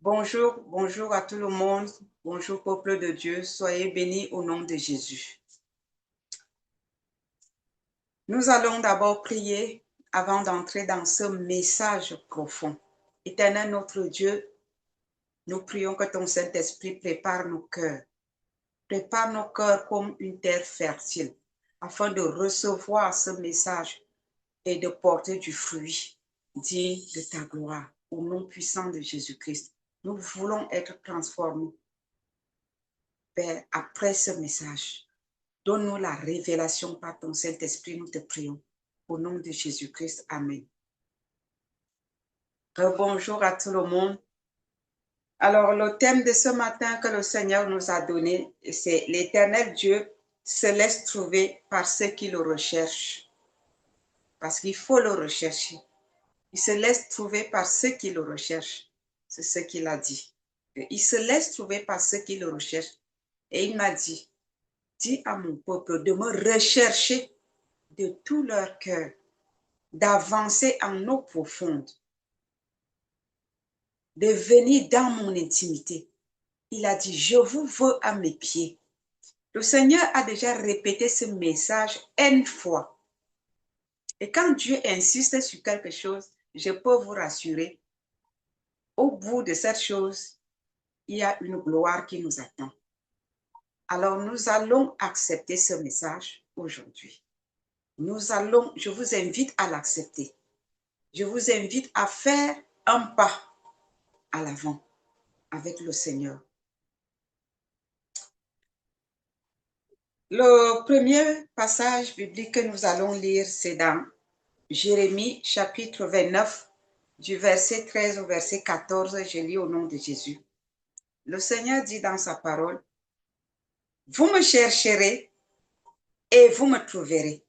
Bonjour, bonjour à tout le monde. Bonjour, peuple de Dieu. Soyez bénis au nom de Jésus. Nous allons d'abord prier avant d'entrer dans ce message profond. Éternel notre Dieu, nous prions que ton Saint-Esprit prépare nos cœurs. Prépare nos cœurs comme une terre fertile afin de recevoir ce message et de porter du fruit digne de ta gloire. Au nom puissant de Jésus-Christ, nous voulons être transformés. Père, après ce message, donne-nous la révélation par ton Saint-Esprit, nous te prions. Au nom de Jésus-Christ, Amen. Bonjour à tout le monde. Alors, le thème de ce matin que le Seigneur nous a donné, c'est l'Éternel Dieu se laisse trouver par ceux qui le recherchent. Parce qu'il faut le rechercher. Il se laisse trouver par ceux qui le recherchent. C'est ce qu'il a dit. Il se laisse trouver par ceux qui le recherchent. Et il m'a dit, dis à mon peuple de me rechercher de tout leur cœur, d'avancer en eau profonde, de venir dans mon intimité. Il a dit, je vous veux à mes pieds. Le Seigneur a déjà répété ce message une fois. Et quand Dieu insiste sur quelque chose, je peux vous rassurer, au bout de cette chose, il y a une gloire qui nous attend. Alors nous allons accepter ce message aujourd'hui. Je vous invite à l'accepter. Je vous invite à faire un pas à l'avant avec le Seigneur. Le premier passage biblique que nous allons lire, c'est dans Jérémie chapitre 29, du verset 13 au verset 14. Je lis au nom de Jésus. Le Seigneur dit dans sa parole, « Vous me chercherez et vous me trouverez.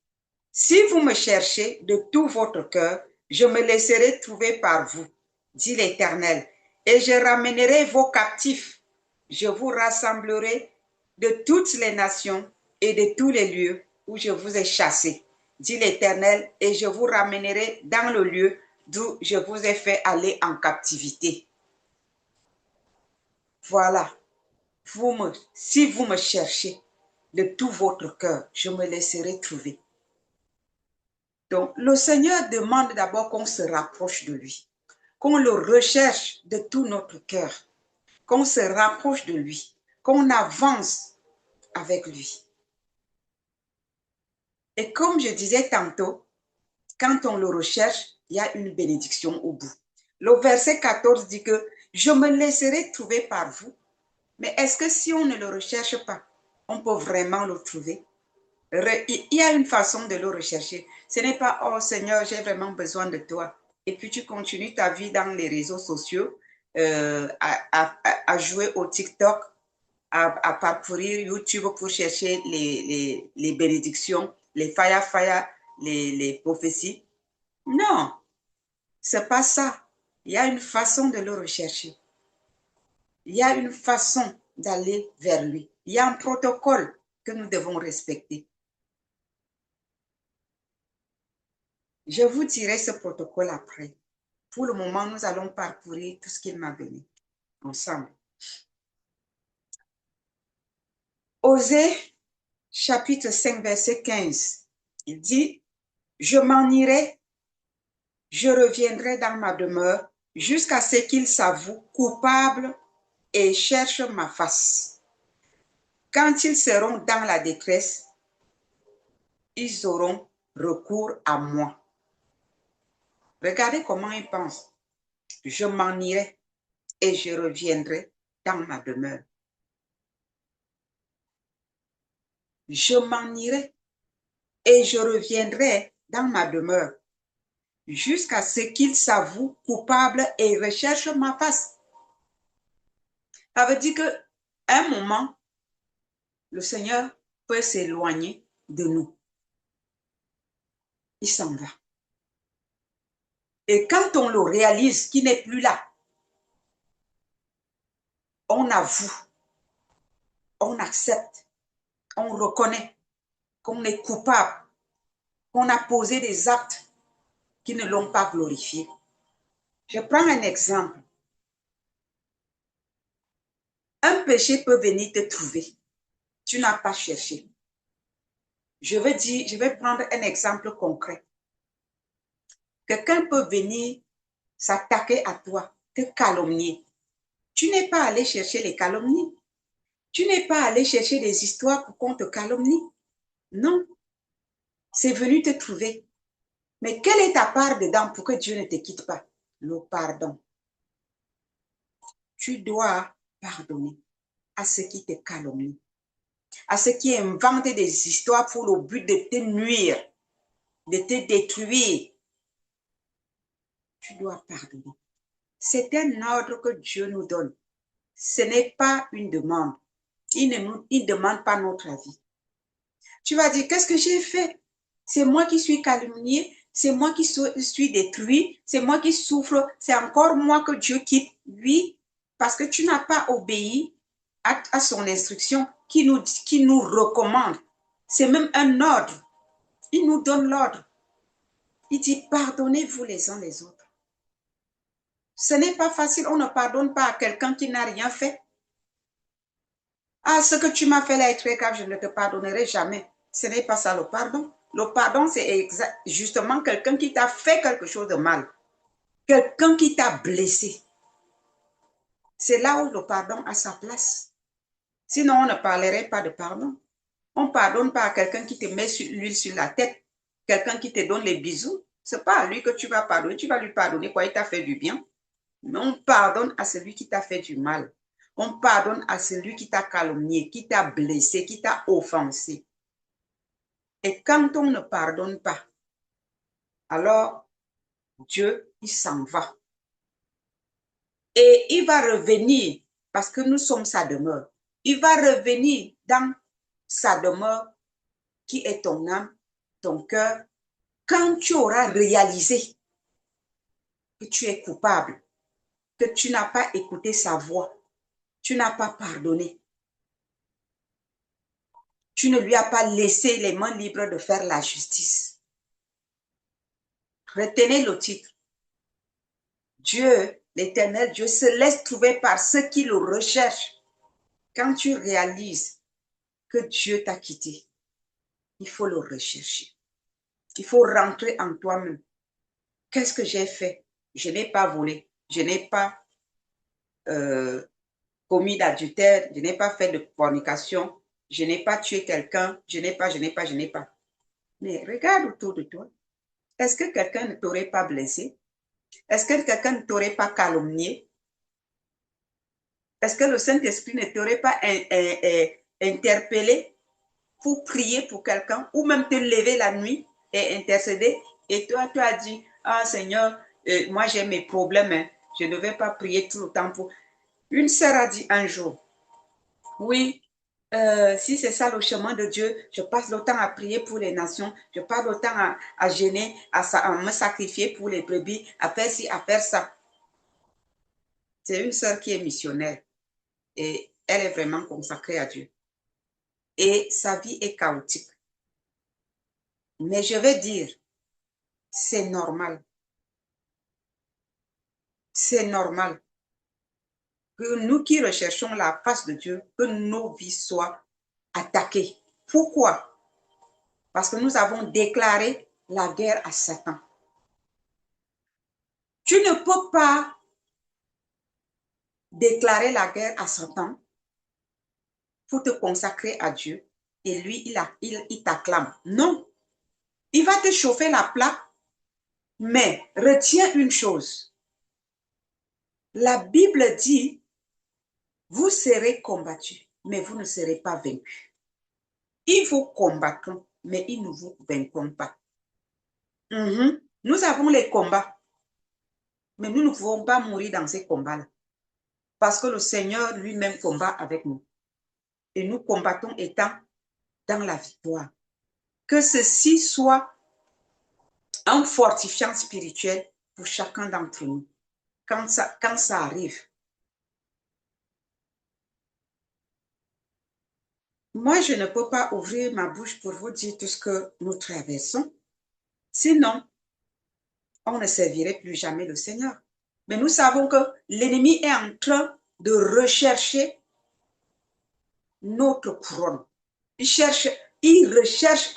Si vous me cherchez de tout votre cœur, je me laisserai trouver par vous, dit l'Éternel, et je ramènerai vos captifs. Je vous rassemblerai de toutes les nations et de tous les lieux où je vous ai chassés, dit l'Éternel, et je vous ramènerai dans le lieu d'où je vous ai fait aller en captivité. » Voilà, si vous me cherchez de tout votre cœur, je me laisserai trouver. Donc, le Seigneur demande d'abord qu'on se rapproche de lui, qu'on le recherche de tout notre cœur, qu'on se rapproche de lui, qu'on avance avec lui. Et comme je disais tantôt, quand on le recherche, il y a une bénédiction au bout. Le verset 14 dit que « Je me laisserai trouver par vous ». Mais est-ce que si on ne le recherche pas, on peut vraiment le trouver? Il y a une façon de le rechercher. Ce n'est pas « Oh Seigneur, j'ai vraiment besoin de toi ». Et puis tu continues ta vie dans les réseaux sociaux, à jouer au TikTok, à parcourir YouTube pour chercher les bénédictions, les fire, les prophéties. Non, c'est pas ça. Il y a une façon de le rechercher. Il y a une façon d'aller vers lui. Il y a un protocole que nous devons respecter. Je vous dirai ce protocole après. Pour le moment, nous allons parcourir tout ce qu'il m'a donné ensemble. Osée, chapitre 5, verset 15. Il dit, « Je m'en irai, je reviendrai dans ma demeure jusqu'à ce qu'ils s'avouent coupables et cherchent ma face. Quand ils seront dans la détresse, ils auront recours à moi. » Regardez comment il pense. Je m'en irai et je reviendrai dans ma demeure. Je m'en irai et je reviendrai dans ma demeure jusqu'à ce qu'ils s'avouent coupables et recherchent ma face. Ça veut dire qu'à un moment, le Seigneur peut s'éloigner de nous. Il s'en va. Et quand on le réalise qu'il n'est plus là, on avoue, on accepte, on reconnaît qu'on est coupable, qu'on a posé des actes qui ne l'ont pas glorifié. Je prends un exemple. un péché peut venir te trouver. Tu n'as pas cherché. Je vais prendre un exemple concret. Quelqu'un peut venir s'attaquer à toi, te calomnier. Tu n'es pas allé chercher les calomnies. Tu n'es pas allé chercher des histoires pour qu'on te calomnie. Non, c'est venu te trouver. Mais quelle est ta part dedans pour que Dieu ne te quitte pas? Le pardon. Tu dois pardonner à ceux qui te calomnient, à ceux qui inventent des histoires pour le but de te nuire, de te détruire. Tu dois pardonner. C'est un ordre que Dieu nous donne. Ce n'est pas une demande. Il ne demande pas notre avis. Tu vas dire, qu'est-ce que j'ai fait? C'est moi qui suis calomnié, c'est moi qui suis détruit, c'est moi qui souffre, c'est encore moi que Dieu quitte. Oui, parce que tu n'as pas obéi à son instruction qui nous recommande. C'est même un ordre. Il nous donne l'ordre. Il dit, pardonnez-vous les uns les autres. Ce n'est pas facile, on ne pardonne pas à quelqu'un qui n'a rien fait. Ah, ce que tu m'as fait là est très grave, je ne te pardonnerai jamais. Ce n'est pas ça le pardon. Le pardon, c'est justement quelqu'un qui t'a fait quelque chose de mal. Quelqu'un qui t'a blessé. C'est là où le pardon a sa place. Sinon, on ne parlerait pas de pardon. On ne pardonne pas à quelqu'un qui te met l'huile sur la tête. Quelqu'un qui te donne les bisous. Ce n'est pas à lui que tu vas pardonner. Tu vas lui pardonner quoi, il t'a fait du bien. Mais on pardonne à celui qui t'a fait du mal. On pardonne à celui qui t'a calomnié, qui t'a blessé, qui t'a offensé. Et quand on ne pardonne pas, alors Dieu, il s'en va. Et il va revenir, parce que nous sommes sa demeure. Il va revenir dans sa demeure, qui est ton âme, ton cœur, quand tu auras réalisé que tu es coupable, que tu n'as pas écouté sa voix, tu n'as pas pardonné. Tu ne lui as pas laissé les mains libres de faire la justice. Retenez le titre. Dieu, l'Éternel Dieu, se laisse trouver par ceux qui le recherchent. Quand tu réalises que Dieu t'a quitté, il faut le rechercher. Il faut rentrer en toi-même. Qu'est-ce que j'ai fait? Je n'ai pas volé. Je n'ai pas commis d'adultère. Je n'ai pas fait de fornication. Je n'ai pas tué quelqu'un. Je n'ai pas. Mais regarde autour de toi. Est-ce que quelqu'un ne t'aurait pas blessé? Est-ce que quelqu'un ne t'aurait pas calomnié? Est-ce que le Saint-Esprit ne t'aurait pas interpellé pour prier pour quelqu'un ou même te lever la nuit et intercéder? Et toi, tu as dit, ah Seigneur, moi j'ai mes problèmes, hein. Je ne vais pas prier tout le temps pour... Une sœur a dit un jour, oui, si c'est ça le chemin de Dieu, je passe le temps à prier pour les nations, je passe le temps à gêner, à me sacrifier pour les brebis, à faire ci, à faire ça. C'est une sœur qui est missionnaire et elle est vraiment consacrée à Dieu. Et sa vie est chaotique. Mais je vais dire, c'est normal. C'est normal que nous qui recherchons la face de Dieu, que nos vies soient attaquées. Pourquoi? Parce que nous avons déclaré la guerre à Satan. Tu ne peux pas déclarer la guerre à Satan pour te consacrer à Dieu et lui, il t'acclame. Non, il va te chauffer la plaque, mais retiens une chose. La Bible dit, vous serez combattus, mais vous ne serez pas vaincus. Ils vous combattront, mais ils ne vous vaincront pas. Nous avons les combats, mais nous ne pouvons pas mourir dans ces combats-là. Parce que le Seigneur lui-même combat avec nous. Et nous combattons étant dans la victoire. Que ceci soit un fortifiant spirituel pour chacun d'entre nous. Quand ça arrive. Moi, je ne peux pas ouvrir ma bouche pour vous dire tout ce que nous traversons. Sinon, on ne servirait plus jamais le Seigneur. Mais nous savons que l'ennemi est en train de rechercher notre couronne. Il recherche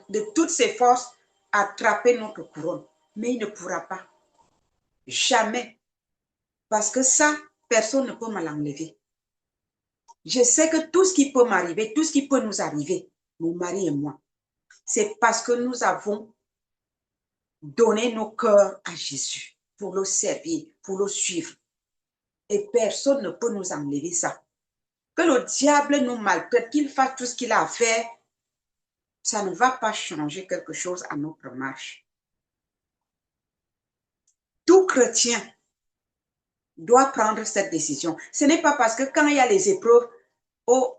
de toutes ses forces à attraper notre couronne. Mais il ne pourra pas. Jamais. Parce que ça, personne ne peut me l'enlever. Je sais que tout ce qui peut m'arriver, tout ce qui peut nous arriver, mon mari et moi, c'est parce que nous avons donné nos cœurs à Jésus pour le servir, pour le suivre. Et personne ne peut nous enlever ça. Que le diable nous maltraite, qu'il fasse tout ce qu'il a à faire, ça ne va pas changer quelque chose à notre marche. Tout chrétien doit prendre cette décision. Ce n'est pas parce que quand il y a les épreuves, oh,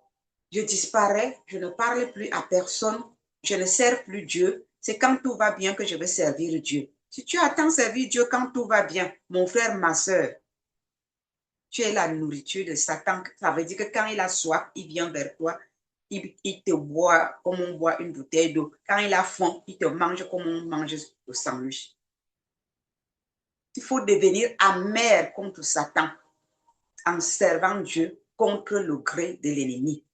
je disparais, je ne parle plus à personne, je ne sers plus Dieu. C'est quand tout va bien que je vais servir Dieu. Si tu attends servir Dieu quand tout va bien, mon frère, ma soeur, tu es la nourriture de Satan. Ça veut dire que quand il a soif, il vient vers toi. Il te boit comme on boit une bouteille d'eau. Quand il a faim, il te mange comme on mange le sandwich. Il faut devenir amer contre Satan en servant Dieu contre le gré de l'ennemi.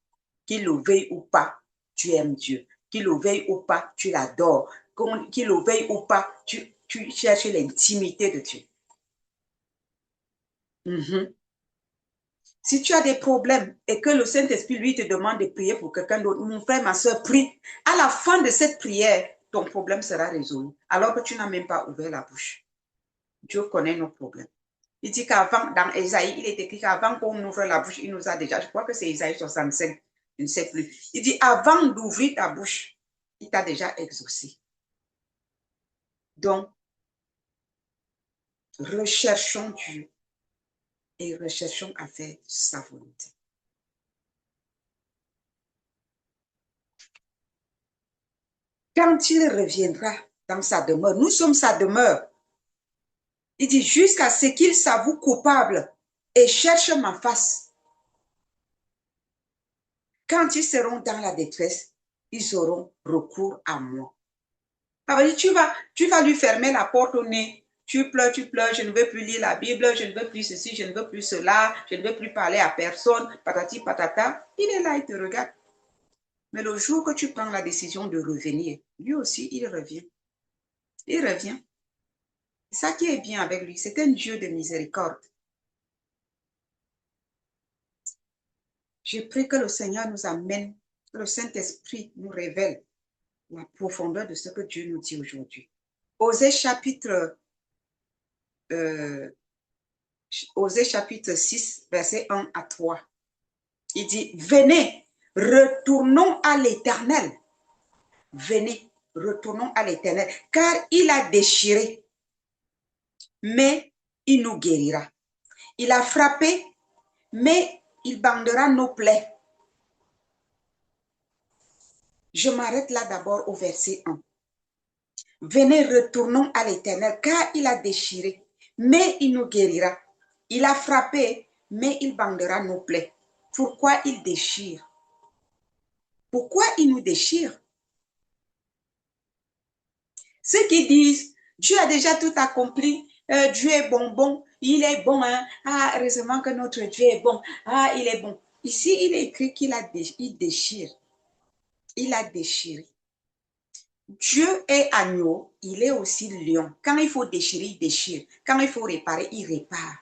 Qu'il le veuille ou pas, tu aimes Dieu. Qu'il le veuille ou pas, tu l'adores. Qu'il le veuille ou pas, tu cherches l'intimité de Dieu. Si tu as des problèmes et que le Saint-Esprit, lui, te demande de prier pour quelqu'un d'autre, mon frère, ma soeur, prie. À la fin de cette prière, ton problème sera résolu, alors que tu n'as même pas ouvert la bouche. Dieu connaît nos problèmes. Il dit qu'avant, dans Ésaïe, il est écrit qu'avant qu'on ouvre la bouche, il nous a déjà, je crois que c'est Ésaïe 65, je ne sais plus. Il dit, avant d'ouvrir ta bouche, il t'a déjà exaucé. Donc, recherchons Dieu et recherchons à faire sa volonté. Quand il reviendra dans sa demeure, nous sommes sa demeure. Il dit, jusqu'à ce qu'il s'avoue coupable et cherche ma face. Quand ils seront dans la détresse, ils auront recours à moi. Ça veut dire, tu vas lui fermer la porte au nez. Tu pleures, je ne veux plus lire la Bible, je ne veux plus ceci, je ne veux plus cela, je ne veux plus parler à personne, patati patata. Il est là, il te regarde. Mais le jour que tu prends la décision de revenir, lui aussi, il revient. Il revient. Ça qui est bien avec lui, c'est un Dieu de miséricorde. Je prie que le Seigneur nous amène, que le Saint-Esprit nous révèle la profondeur de ce que Dieu nous dit aujourd'hui. Osée chapitre 6, verset 1 à 3. Il dit, venez, retournons à l'Éternel. Venez, retournons à l'Éternel, car il a déchiré, mais il nous guérira. Il a frappé, mais il bandera nos plaies. Je m'arrête là d'abord au verset 1. Venez, retournons à l'Éternel, car il a déchiré, mais il nous guérira. Il a frappé, mais il bandera nos plaies. Pourquoi il déchire? Pourquoi il nous déchire? Ceux qui disent, Dieu a déjà tout accompli, Dieu est bon, il est bon, hein? Ah, heureusement que notre Dieu est bon, ah, il est bon. Ici, il est écrit qu'il déchire. Il a déchiré. Dieu est agneau, il est aussi lion. Quand il faut déchirer, il déchire. Quand il faut réparer, il répare.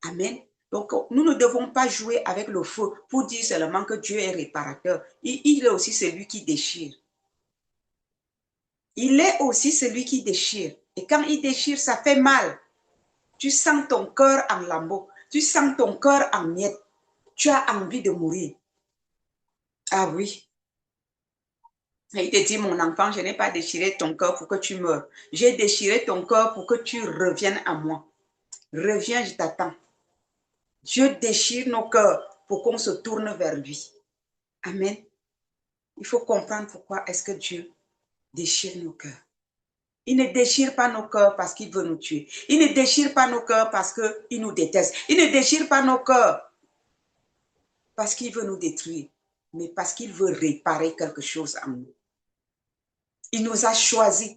Amen. Donc, nous ne devons pas jouer avec le feu pour dire seulement que Dieu est réparateur. Il est aussi celui qui déchire. Il est aussi celui qui déchire. Et quand il déchire, ça fait mal. Tu sens ton cœur en lambeaux. Tu sens ton cœur en miettes. Tu as envie de mourir. Ah oui. Et il te dit, mon enfant, je n'ai pas déchiré ton cœur pour que tu meurs. J'ai déchiré ton cœur pour que tu reviennes à moi. Reviens, je t'attends. Dieu déchire nos cœurs pour qu'on se tourne vers lui. Amen. Il faut comprendre pourquoi est-ce que Dieu déchire nos cœurs. Il ne déchire pas nos cœurs parce qu'il veut nous tuer. Il ne déchire pas nos cœurs parce qu'il nous déteste. Il ne déchire pas nos cœurs parce qu'il veut nous détruire, mais parce qu'il veut réparer quelque chose en nous. Il nous a choisis.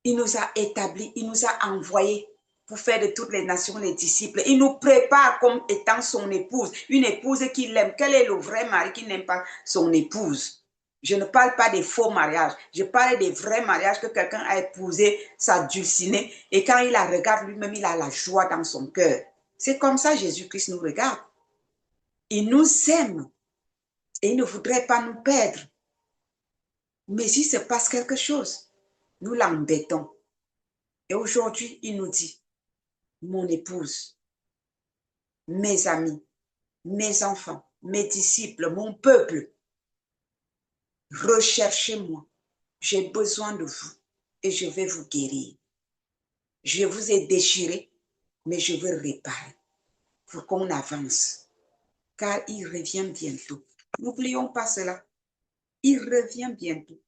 Il nous a établis. Il nous a envoyés pour faire de toutes les nations les disciples. Il nous prépare comme étant son épouse, une épouse qu'il aime. Quel est le vrai mari qui n'aime pas son épouse? Je ne parle pas des faux mariages. Je parle des vrais mariages que quelqu'un a épousé, sa dulcinée, et quand il la regarde lui-même, il a la joie dans son cœur. C'est comme ça Jésus-Christ nous regarde. Il nous aime et il ne voudrait pas nous perdre. Mais s'il se passe quelque chose, nous l'embêtons. Et aujourd'hui, il nous dit, mon épouse, mes amis, mes enfants, mes disciples, mon peuple, recherchez-moi. J'ai besoin de vous et je vais vous guérir. Je vous ai déchiré, mais je veux réparer pour qu'on avance. Car il revient bientôt. N'oublions pas cela. Il revient bientôt.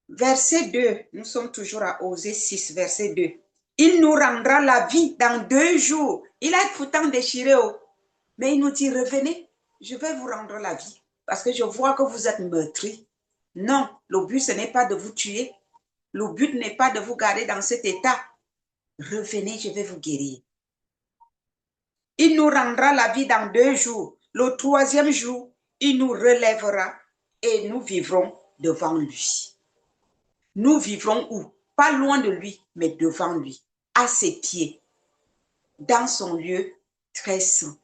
Verset 2, nous sommes toujours à Osée 6, verset 2. Il nous rendra la vie dans 2 jours. Il a pourtant déchiré, mais il nous dit, revenez, je vais vous rendre la vie. Parce que je vois que vous êtes meurtris. Non, le but, ce n'est pas de vous tuer. Le but n'est pas de vous garder dans cet état. Revenez, je vais vous guérir. Il nous rendra la vie dans 2 jours. Le 3e jour, il nous relèvera et nous vivrons devant lui. Nous vivrons où? Pas loin de lui, mais devant lui, à ses pieds, dans son lieu très saint.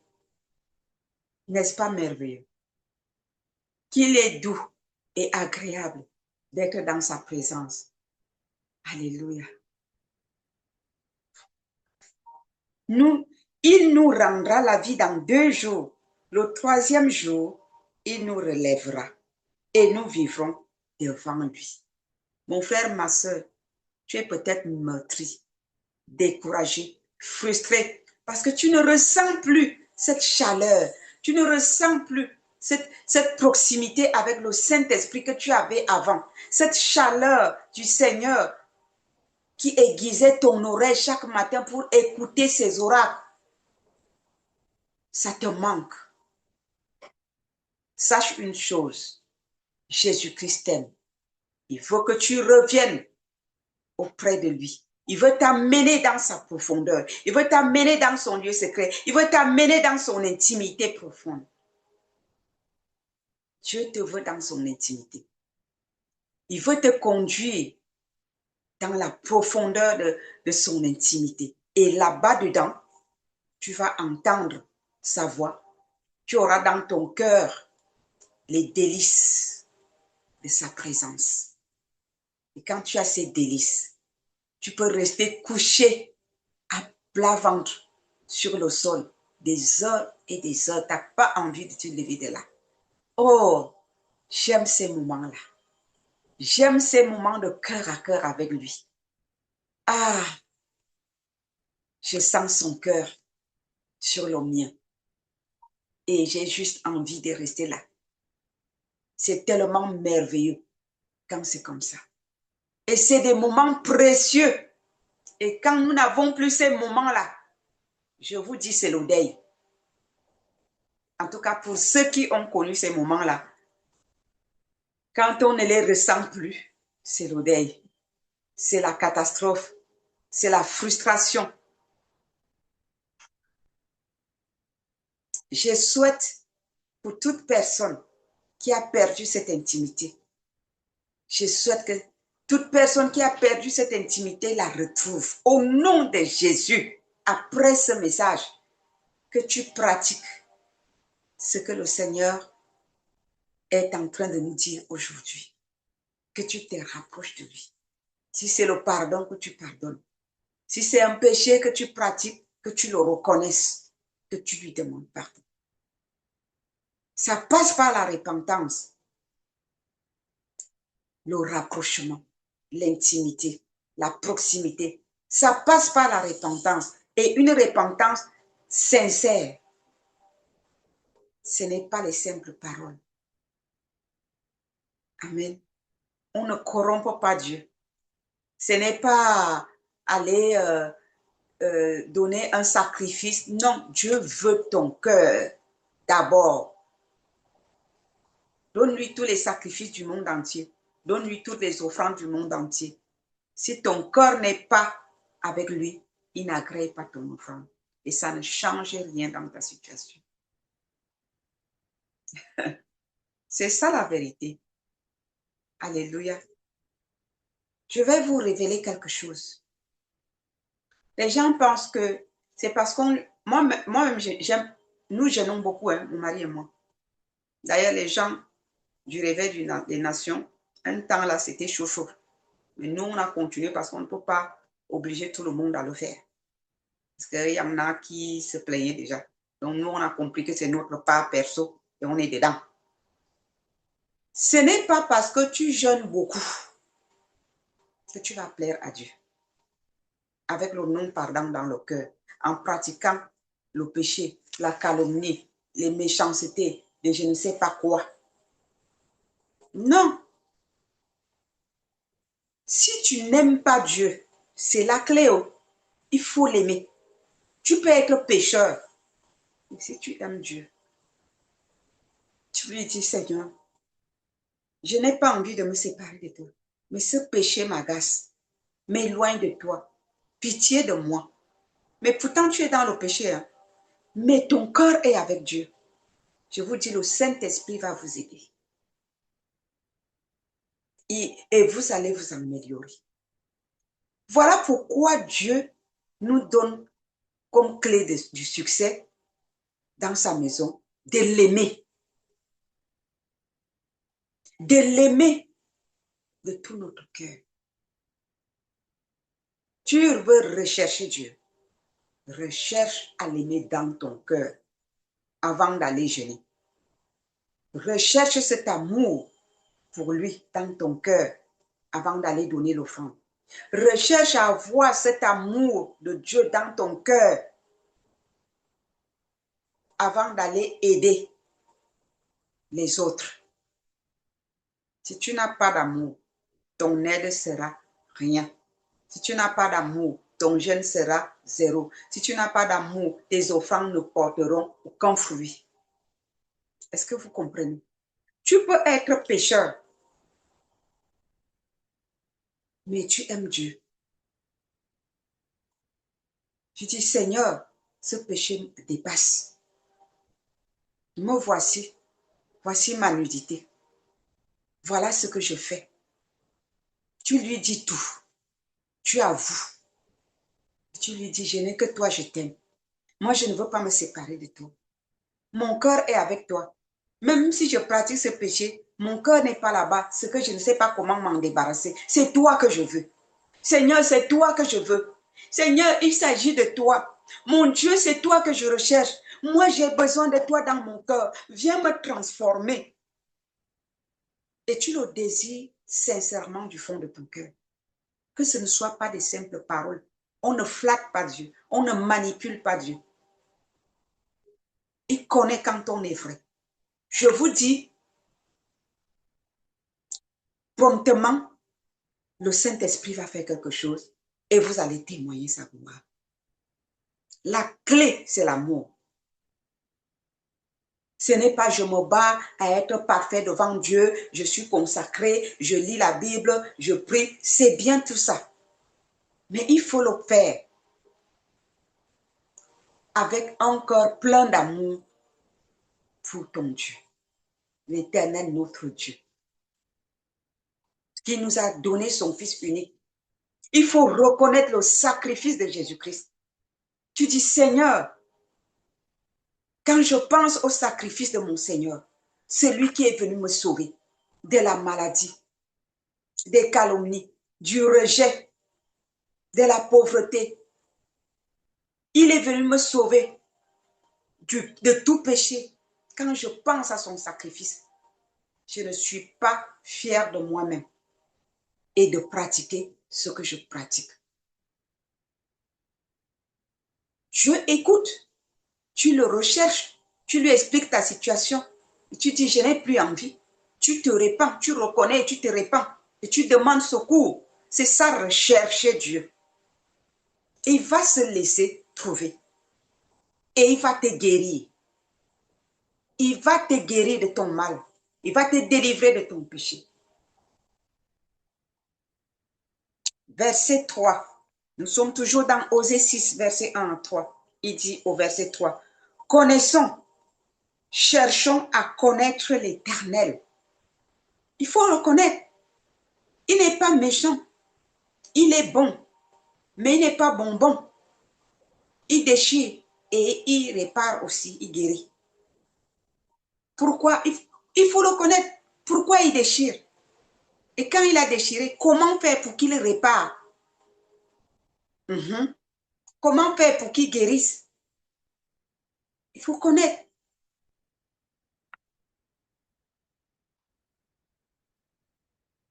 N'est-ce pas merveilleux? Qu'il est doux et agréable d'être dans sa présence. Alléluia. Il nous rendra la vie dans 2 jours. Le 3e jour, il nous relèvera et nous vivrons devant lui. Mon frère, ma soeur, tu es peut-être meurtri, découragé, frustré, parce que tu ne ressens plus cette chaleur, tu ne ressens plus cette proximité avec le Saint-Esprit que tu avais avant, cette chaleur du Seigneur qui aiguisait ton oreille chaque matin pour écouter ses oracles. Ça te manque. Sache une chose, Jésus-Christ t'aime. Il faut que tu reviennes auprès de lui. Il veut t'amener dans sa profondeur. Il veut t'amener dans son lieu secret. Il veut t'amener dans son intimité profonde. Dieu te veut dans son intimité. Il veut te conduire dans la profondeur de son intimité. Et là-bas dedans, tu vas entendre sa voix. Tu auras dans ton cœur les délices de sa présence. Et quand tu as ces délices, tu peux rester couché à plat ventre sur le sol des heures et des heures. Tu n'as pas envie de te lever de là. Oh, j'aime ces moments-là. J'aime ces moments de cœur à cœur avec lui. Ah, je sens son cœur sur le mien. Et j'ai juste envie de rester là. C'est tellement merveilleux quand c'est comme ça. Et c'est des moments précieux. Et quand nous n'avons plus ces moments-là, je vous dis, c'est le deuil. En tout cas, pour ceux qui ont connu ces moments-là, quand on ne les ressent plus, c'est le deuil. C'est la catastrophe. C'est la frustration. Je souhaite pour toute personne qui a perdu cette intimité, je souhaite que toute personne qui a perdu cette intimité la retrouve. Au nom de Jésus, après ce message, que tu pratiques ce que le Seigneur est en train de nous dire aujourd'hui. Que tu te rapproches de lui. Si c'est le pardon, que tu pardonnes. Si c'est un péché que tu pratiques, que tu le reconnaisses, que tu lui demandes pardon. Ça passe par la repentance, le rapprochement, l'intimité, la proximité. Ça passe par la repentance et une repentance sincère. Ce n'est pas les simples paroles. Amen. On ne corrompt pas Dieu. Ce n'est pas aller donner un sacrifice. Non, Dieu veut ton cœur d'abord. Donne-lui tous les sacrifices du monde entier. Donne-lui toutes les offrandes du monde entier. Si ton cœur n'est pas avec lui, il n'agrée pas ton offrande. Et ça ne change rien dans ta situation. C'est ça la vérité. Alléluia. Je vais vous révéler quelque chose. Les gens pensent que c'est parce qu'on... Moi-même, j'aime... Nous jeûnons beaucoup, hein, mon mari et moi. D'ailleurs, les gens du réveil des nations, un temps là, c'était chaud, chaud. Mais nous, on a continué parce qu'on ne peut pas obliger tout le monde à le faire. Parce qu'il y en a qui se plaignaient déjà. Donc, nous, on a compris que c'est notre part perso et on est dedans. Ce n'est pas parce que tu jeûnes beaucoup que tu vas plaire à Dieu. Avec le non-pardon dans le cœur, en pratiquant le péché, la calomnie, les méchancetés, les je ne sais pas quoi. Non. Si tu n'aimes pas Dieu, c'est la clé. Il faut l'aimer. Tu peux être pécheur. Mais si tu aimes Dieu, tu lui dis, Seigneur, je n'ai pas envie de me séparer de toi. Mais ce péché m'agace, m'éloigne de toi. Pitié de moi. Mais pourtant, tu es dans le péché. Hein? Mais ton cœur est avec Dieu. Je vous dis, le Saint-Esprit va vous aider. Et vous allez vous améliorer. Voilà pourquoi Dieu nous donne comme clé du succès dans sa maison de l'aimer. De l'aimer de tout notre cœur. Tu veux rechercher Dieu. Recherche à l'aimer dans ton cœur avant d'aller jeûner. Recherche cet amour pour lui dans ton cœur avant d'aller donner l'offrande. Recherche à avoir cet amour de Dieu dans ton cœur avant d'aller aider les autres. Si tu n'as pas d'amour, ton aide sera rien. Si tu n'as pas d'amour, ton jeûne sera zéro. Si tu n'as pas d'amour, tes offrandes ne porteront aucun fruit. Est-ce que vous comprenez? Tu peux être pécheur, mais tu aimes Dieu. Tu dis, Seigneur, ce péché me dépasse. Me voici. Voici ma nudité. Voilà ce que je fais. Tu lui dis tout. Tu avoues. Tu lui dis, je n'ai que toi, je t'aime. Moi, je ne veux pas me séparer de toi. Mon cœur est avec toi. Même si je pratique ce péché, mon cœur n'est pas là-bas. C'est que je ne sais pas comment m'en débarrasser. C'est toi que je veux. Seigneur, c'est toi que je veux. Seigneur, il s'agit de toi. Mon Dieu, c'est toi que je recherche. Moi, j'ai besoin de toi dans mon cœur. Viens me transformer. Et tu le désires sincèrement du fond de ton cœur. Que ce ne soit pas des simples paroles. On ne flatte pas Dieu. On ne manipule pas Dieu. Il connaît quand on est vrai. Je vous dis, promptement, le Saint-Esprit va faire quelque chose et vous allez témoigner sa gloire. La clé, c'est l'amour. Ce n'est pas je me bats à être parfait devant Dieu, je suis consacré, je lis la Bible, je prie. C'est bien tout ça. Mais il faut le faire avec un cœur plein d'amour pour ton Dieu, l'Éternel notre Dieu, qui nous a donné son Fils unique. Il faut reconnaître le sacrifice de Jésus-Christ. Tu dis, Seigneur, quand je pense au sacrifice de mon Seigneur, c'est lui qui est venu me sauver de la maladie, des calomnies, du rejet, de la pauvreté. Il est venu me sauver de tout péché. Quand je pense à son sacrifice, je ne suis pas fière de moi-même et de pratiquer ce que je pratique. Dieu écoute, tu le recherches, tu lui expliques ta situation, et tu dis, je n'ai plus envie. Tu te répands, tu reconnais et tu te répands, et tu demandes secours. C'est ça, rechercher Dieu. Il va se laisser trouver. Et il va te guérir. Il va te guérir de ton mal. Il va te délivrer de ton péché. Verset 3. Nous sommes toujours dans Osée 6, verset 1 à 3. Il dit au verset 3, connaissons, cherchons à connaître l'Éternel. Il faut le connaître. Il n'est pas méchant. Il est bon. Mais il n'est pas bonbon. Il déchire et il répare aussi, il guérit. Pourquoi? Il faut le connaître. Pourquoi il déchire? Et quand il a déchiré, comment faire pour qu'il répare? Comment faire pour qu'il guérisse? Il faut connaître.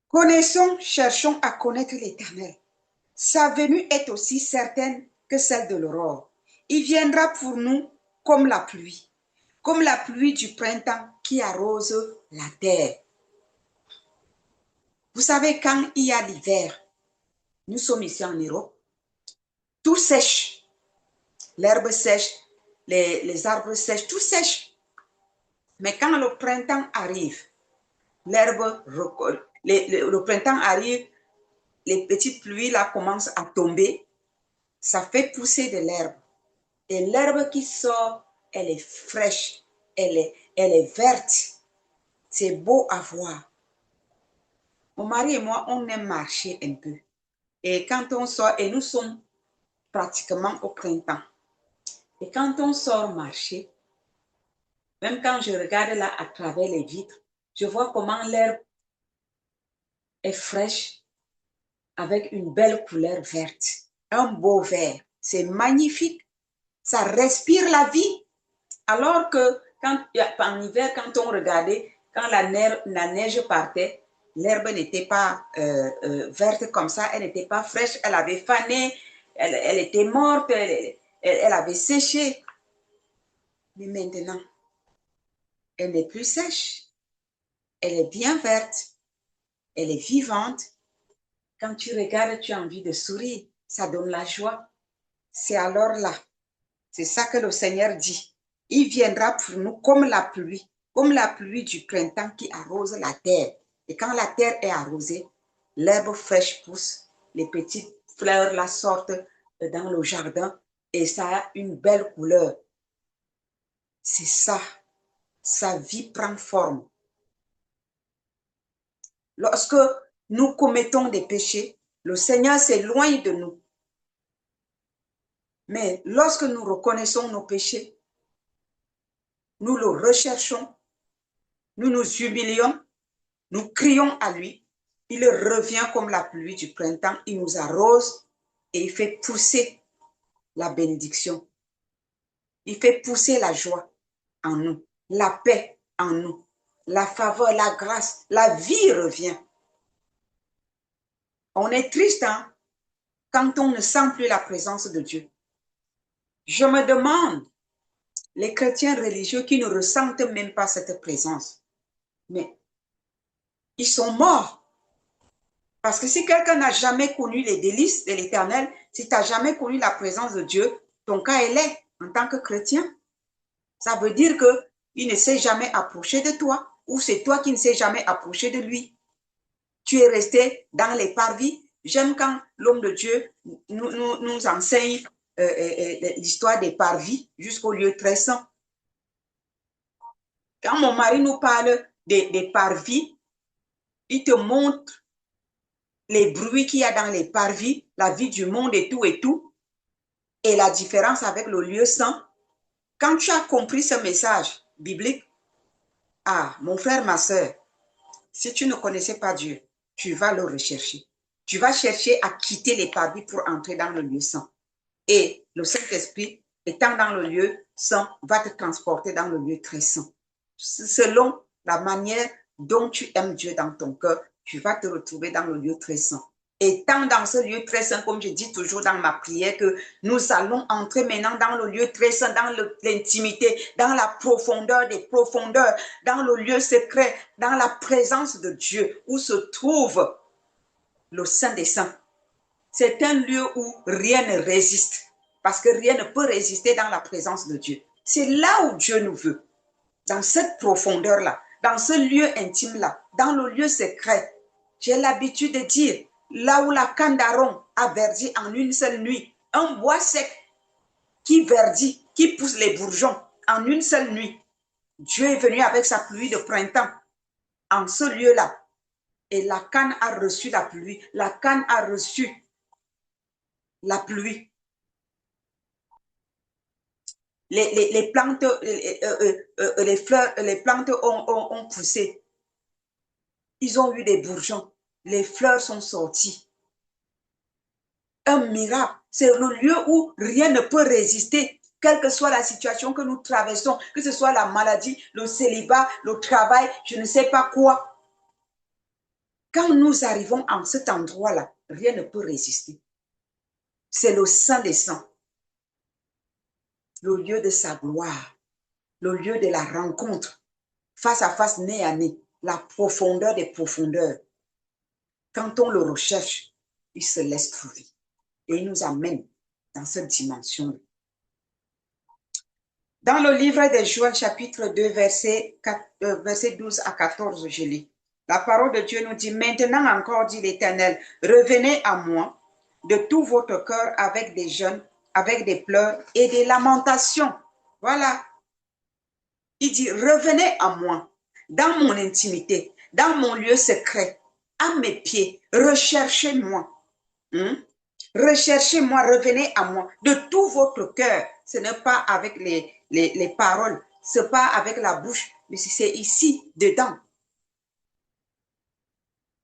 Connaissons, cherchons à connaître l'Éternel. Sa venue est aussi certaine que celle de l'aurore. Il viendra pour nous comme la pluie du printemps qui arrose la terre. Vous savez, quand il y a l'hiver, nous sommes ici en Europe, tout sèche. L'herbe sèche, les arbres sèchent, tout sèche. Mais quand le printemps arrive, le printemps arrive, les petites pluies là commencent à tomber, ça fait pousser de l'herbe. Et l'herbe qui sort, elle est fraîche, elle est verte. C'est beau à voir. Mon mari et moi, on aime marcher un peu. Et quand on sort, et nous sommes pratiquement au printemps. Et quand on sort marcher, même quand je regarde là à travers les vitres, je vois comment l'herbe est fraîche avec une belle couleur verte. Un beau vert. C'est magnifique. Ça respire la vie. Alors que en hiver, quand on regardait, quand la neige partait, l'herbe n'était pas verte comme ça, elle n'était pas fraîche, elle avait fané, elle était morte, elle avait séché. Mais maintenant, elle n'est plus sèche. Elle est bien verte. Elle est vivante. Quand tu regardes, tu as envie de sourire. Ça donne la joie. C'est alors là. C'est ça que le Seigneur dit. Il viendra pour nous comme la pluie du printemps qui arrose la terre. Et quand la terre est arrosée, l'herbe fraîche pousse, les petites fleurs la sortent dans le jardin et ça a une belle couleur. C'est ça. Sa vie prend forme. Lorsque nous commettons des péchés, le Seigneur s'éloigne de nous. Mais lorsque nous reconnaissons nos péchés, nous le recherchons, nous nous humilions, nous crions à lui, il revient comme la pluie du printemps, il nous arrose et il fait pousser la bénédiction. Il fait pousser la joie en nous, la paix en nous, la faveur, la grâce, la vie revient. On est triste hein, quand on ne sent plus la présence de Dieu. Je me demande, les chrétiens religieux qui ne ressentent même pas cette présence, mais ils sont morts. Parce que si quelqu'un n'a jamais connu les délices de l'Éternel, si tu n'as jamais connu la présence de Dieu, ton cas est laid en tant que chrétien. Ça veut dire qu'il ne s'est jamais approché de toi ou c'est toi qui ne s'est jamais approché de lui. Tu es resté dans les parvis. J'aime quand l'homme de Dieu nous enseigne l'histoire des parvis jusqu'au lieu très saint. Quand mon mari nous parle des parvis, il te montre les bruits qu'il y a dans les parvis, la vie du monde et tout, et la différence avec le lieu saint. Quand tu as compris ce message biblique, ah, mon frère, ma soeur, si tu ne connaissais pas Dieu, tu vas le rechercher. Tu vas chercher à quitter les parvis pour entrer dans le lieu saint. Et le Saint-Esprit, étant dans le lieu saint, va te transporter dans le lieu très saint. Selon la manière dont tu aimes Dieu dans ton cœur, tu vas te retrouver dans le lieu très saint. Étant dans ce lieu très saint, comme je dis toujours dans ma prière, que nous allons entrer maintenant dans le lieu très saint, dans l'intimité, dans la profondeur des profondeurs, dans le lieu secret, dans la présence de Dieu, où se trouve le Saint des Saints. C'est un lieu où rien ne résiste, parce que rien ne peut résister dans la présence de Dieu. C'est là où Dieu nous veut, dans cette profondeur-là, dans ce lieu intime-là, dans le lieu secret. J'ai l'habitude de dire, là où la canne d'Aaron a verdi en une seule nuit, un bois sec qui verdit, qui pousse les bourgeons en une seule nuit. Dieu est venu avec sa pluie de printemps en ce lieu-là. Et la canne a reçu la pluie. La canne a reçu la pluie. Les plantes, les fleurs, les plantes ont poussé. Ils ont eu des bourgeons. Les fleurs sont sorties. Un miracle. C'est le lieu où rien ne peut résister, quelle que soit la situation que nous traversons, que ce soit la maladie, le célibat, le travail, je ne sais pas quoi. Quand nous arrivons en cet endroit-là, rien ne peut résister. C'est le Saint des Saints, le lieu de sa gloire, le lieu de la rencontre, face à face, nez à nez, la profondeur des profondeurs. Quand on le recherche, il se laisse trouver et il nous amène dans cette dimension-là. Dans le livre de Joël, chapitre 2, verset 12 à 14, je lis. La parole de Dieu nous dit, maintenant encore, dit l'Éternel, revenez à moi de tout votre cœur avec des jeûnes, avec des pleurs et des lamentations. Voilà. Il dit, revenez à moi, dans mon intimité, dans mon lieu secret, à mes pieds, recherchez-moi. Recherchez-moi, revenez à moi de tout votre cœur. Ce n'est pas avec les paroles, ce n'est pas avec la bouche, mais c'est ici, dedans.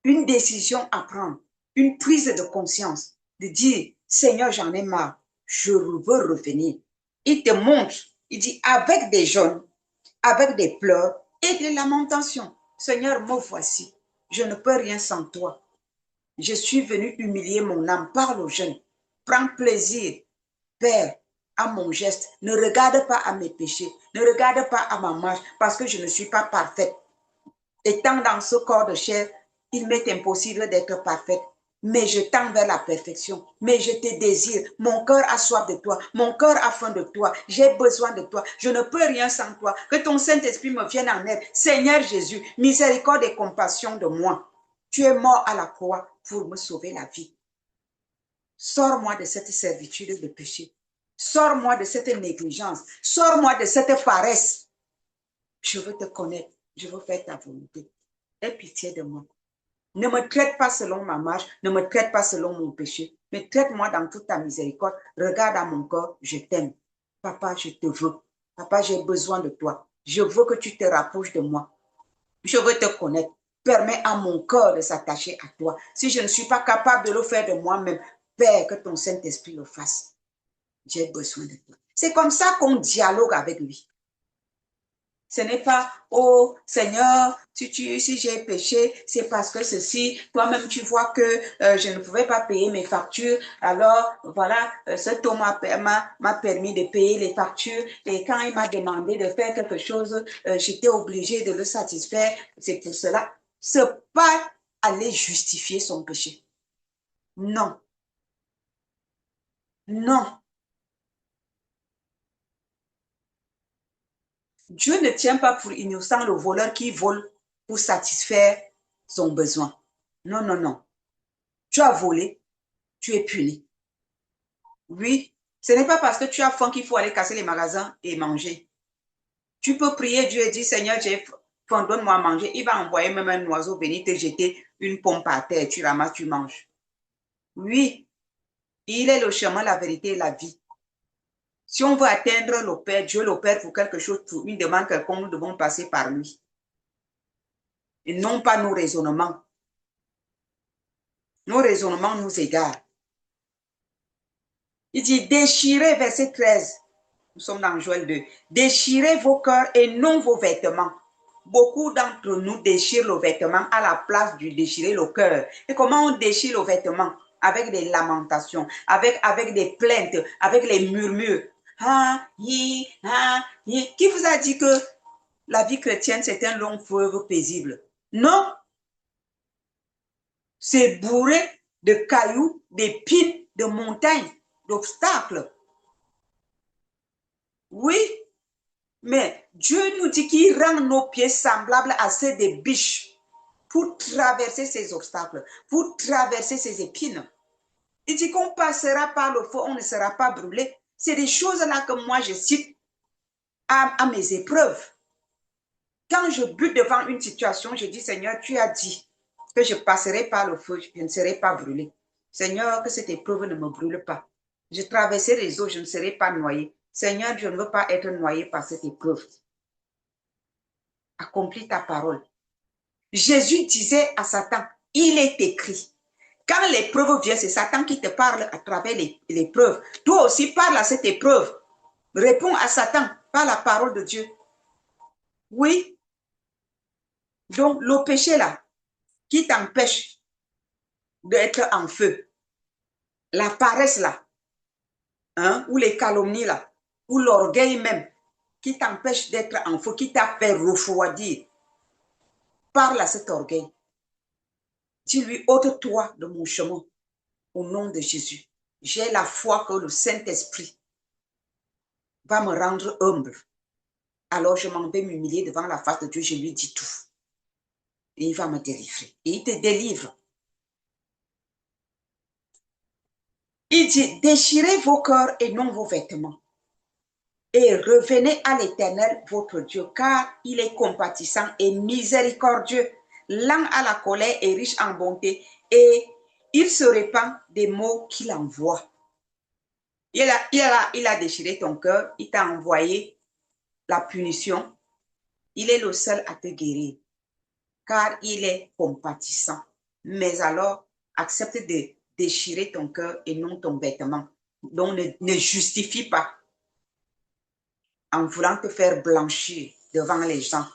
Une décision à prendre, une prise de conscience, de dire, Seigneur, j'en ai marre, je veux revenir. Il te montre, il dit, avec des jeûnes, avec des pleurs et des lamentations. Seigneur, me voici, je ne peux rien sans toi. Je suis venu humilier mon âme, parle aux jeunes. Prends plaisir, Père, à mon geste. Ne regarde pas à mes péchés. Ne regarde pas à ma marche parce que je ne suis pas parfaite. Étant dans ce corps de chair, il m'est impossible d'être parfaite. Mais je tends vers la perfection. Mais je te désire. Mon cœur a soif de toi. Mon cœur a faim de toi. J'ai besoin de toi. Je ne peux rien sans toi. Que ton Saint-Esprit me vienne en aide. Seigneur Jésus, miséricorde et compassion de moi. Tu es mort à la croix pour me sauver la vie. Sors-moi de cette servitude de péché. Sors-moi de cette négligence. Sors-moi de cette paresse. Je veux te connaître. Je veux faire ta volonté. Aie pitié de moi. Ne me traite pas selon ma marche. Ne me traite pas selon mon péché. Mais traite-moi dans toute ta miséricorde. Regarde à mon corps. Je t'aime. Papa, je te veux. Papa, j'ai besoin de toi. Je veux que tu te rapproches de moi. Je veux te connaître. Permets à mon cœur de s'attacher à toi. Si je ne suis pas capable de le faire de moi-même, Père, que ton Saint-Esprit le fasse. J'ai besoin de toi. C'est comme ça qu'on dialogue avec lui. Ce n'est pas, oh Seigneur, si j'ai péché, c'est parce que ceci, toi-même tu vois que je ne pouvais pas payer mes factures, alors voilà, cet homme m'a permis de payer les factures et quand il m'a demandé de faire quelque chose, j'étais obligée de le satisfaire. C'est pour cela, c'est pas aller justifier son péché. Non. Non. Dieu ne tient pas pour innocent le voleur qui vole pour satisfaire son besoin. Non, non, non. Tu as volé, tu es puni. Oui, ce n'est pas parce que tu as faim qu'il faut aller casser les magasins et manger. Tu peux prier Dieu et dire, Seigneur, j'ai faim, donne-moi à manger. Il va envoyer même un oiseau venir te jeter une pomme par terre. Tu ramasses, tu manges. Oui, il est le chemin, la vérité et la vie. Si on veut atteindre le Père, Dieu le Père pour quelque chose, pour une demande quelconque, nous devons passer par lui. Et non pas nos raisonnements. Nos raisonnements nous égarent. Il dit, déchirez, verset 13. Nous sommes dans Joël 2. Déchirez vos cœurs et non vos vêtements. Beaucoup d'entre nous déchirent le vêtement à la place de déchirer le cœur. Et comment on déchire le vêtement? Avec des lamentations, avec des plaintes, avec les murmures. Ah, hi, ah, hi. Qui vous a dit que la vie chrétienne, c'est un long fleuve paisible? Non. C'est bourré de cailloux, d'épines, de montagnes, d'obstacles. Oui, mais Dieu nous dit qu'il rend nos pieds semblables à ceux des biches pour traverser ces obstacles, pour traverser ces épines. Il dit qu'on passera par le feu, on ne sera pas brûlé. C'est des choses-là que moi je cite à mes épreuves. Quand je bute devant une situation, je dis, Seigneur, tu as dit que je passerai par le feu, je ne serai pas brûlé. Seigneur, que cette épreuve ne me brûle pas. Je traverserai les eaux, je ne serai pas noyé. Seigneur, je ne veux pas être noyé par cette épreuve. Accomplis ta parole. Jésus disait à Satan, il est écrit. Quand l'épreuve vient, c'est Satan qui te parle à travers l'épreuve. Toi aussi, parle à cette épreuve. Réponds à Satan par la parole de Dieu. Oui. Donc, le péché là, qui t'empêche d'être en feu, la paresse là, hein, ou les calomnies là, ou l'orgueil même, qui t'empêche d'être en feu, qui t'a fait refroidir, parle à cet orgueil. Dis-lui, ôte-toi de mon chemin, au nom de Jésus. J'ai la foi que le Saint-Esprit va me rendre humble. Alors je m'en vais m'humilier devant la face de Dieu, je lui dis tout. Et il va me délivrer. Et il te délivre. Il dit, déchirez vos cœurs et non vos vêtements. Et revenez à l'Éternel, votre Dieu, car il est compatissant et miséricordieux, lent à la colère et riche en bonté, et il se répand des maux qu'il envoie. Il a déchiré ton cœur, il t'a envoyé la punition. Il est le seul à te guérir, car il est compatissant. Mais alors, accepte de déchirer ton cœur et non ton vêtement. Donc, ne justifie pas en voulant te faire blanchir devant les gens.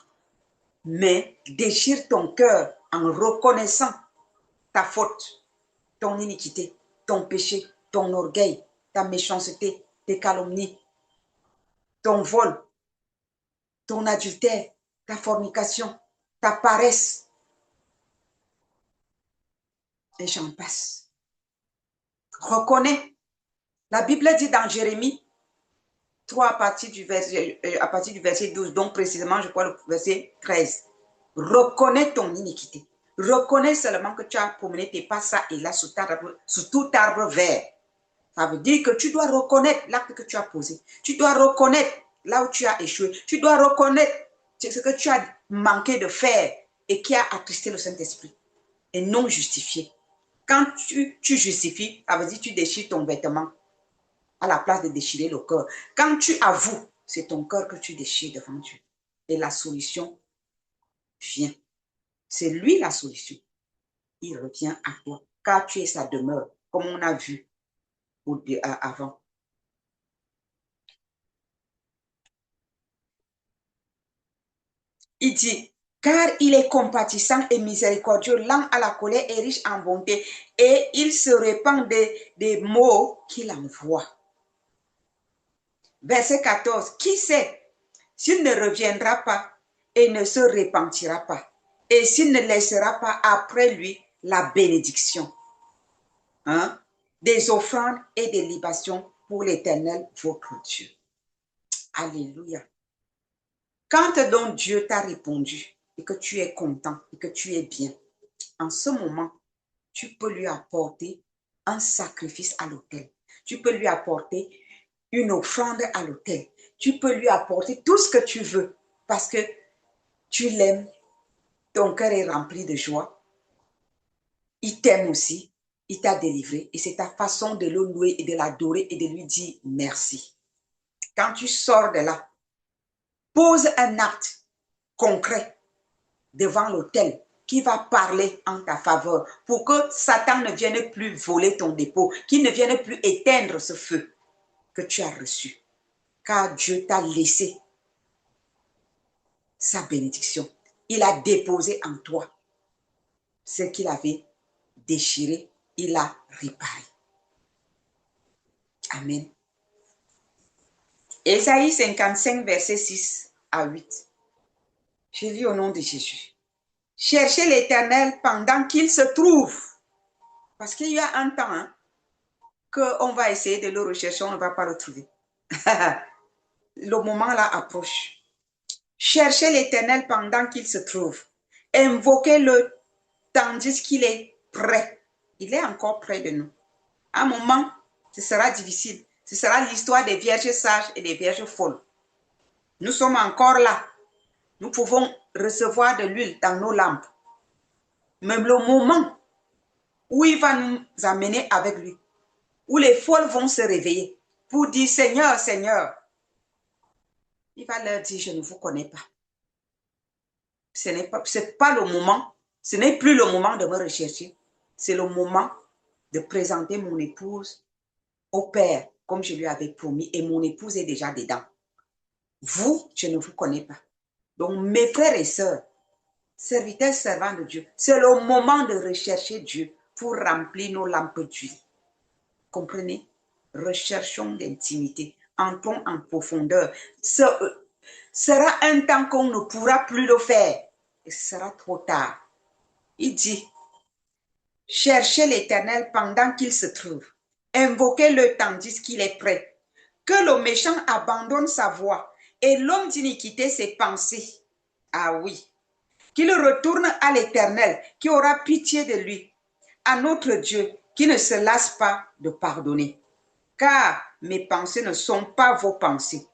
Mais déchire ton cœur en reconnaissant ta faute, ton iniquité, ton péché, ton orgueil, ta méchanceté, tes calomnies, ton vol, ton adultère, ta fornication, ta paresse. Et j'en passe. Reconnais. La Bible dit dans Jérémie 3 à partir du verset 12, donc précisément, je crois, le verset 13. Reconnais ton iniquité. Reconnais seulement que tu as promené tes pas ça et là sous tout arbre vert. Ça veut dire que tu dois reconnaître l'acte que tu as posé. Tu dois reconnaître là où tu as échoué. Tu dois reconnaître ce que tu as manqué de faire et qui a attristé le Saint-Esprit et non justifié. Quand tu justifies, ça veut dire que tu déchires ton vêtement à la place de déchirer le cœur. Quand tu avoues, c'est ton cœur que tu déchires devant Dieu. Et la solution vient. C'est lui la solution. Il revient à toi, car tu es sa demeure, comme on a vu avant. Il dit, car il est compatissant et miséricordieux, lent à la colère et riche en bonté, et il se répand des maux qu'il envoie. Verset 14, qui sait s'il ne reviendra pas et ne se repentira pas, et s'il ne laissera pas après lui la bénédiction, hein, des offrandes et des libations pour l'Éternel, votre Dieu. Alléluia. Quand donc Dieu t'a répondu et que tu es content et que tu es bien, en ce moment, tu peux lui apporter un sacrifice à l'autel. Tu peux lui apporter une offrande à l'autel. Tu peux lui apporter tout ce que tu veux parce que tu l'aimes. Ton cœur est rempli de joie. Il t'aime aussi. Il t'a délivré. Et c'est ta façon de le louer et de l'adorer et de lui dire merci. Quand tu sors de là, pose un acte concret devant l'autel qui va parler en ta faveur pour que Satan ne vienne plus voler ton dépôt, qu'il ne vienne plus éteindre ce feu que tu as reçu. Car Dieu t'a laissé sa bénédiction. Il a déposé en toi ce qu'il avait déchiré, il a réparé. Amen. Ésaïe 55, verset 6 à 8. Je lis au nom de Jésus. Cherchez l'Éternel pendant qu'il se trouve. Parce qu'il y a un temps hein, qu'on va essayer de le rechercher, on ne va pas le trouver. Le moment là approche. Cherchez l'Éternel pendant qu'il se trouve. Invoquez-le tandis qu'il est près. Il est encore près de nous. À un moment, ce sera difficile. Ce sera l'histoire des vierges sages et des vierges folles. Nous sommes encore là. Nous pouvons recevoir de l'huile dans nos lampes. Même le moment où il va nous amener avec lui, où les folles vont se réveiller pour dire Seigneur, Seigneur, il va leur dire je ne vous connais pas. Ce n'est pas le moment, ce n'est plus le moment de me rechercher. C'est le moment de présenter mon épouse au Père, comme je lui avais promis, et mon épouse est déjà dedans. Vous, je ne vous connais pas. Donc, mes frères et sœurs, serviteurs, servants de Dieu, c'est le moment de rechercher Dieu pour remplir nos lampes d'huile. Comprenez? Recherchons d'intimité, entrons en profondeur. Ce sera un temps qu'on ne pourra plus le faire et ce sera trop tard. Il dit, cherchez l'Éternel pendant qu'il se trouve, invoquez-le tandis qu'il est prêt. Que le méchant abandonne sa voie et l'homme d'iniquité ses pensées. Ah oui, qu'il retourne à l'Éternel qui aura pitié de lui, à notre Dieu qui ne se lasse pas de pardonner. Car mes pensées ne sont pas vos pensées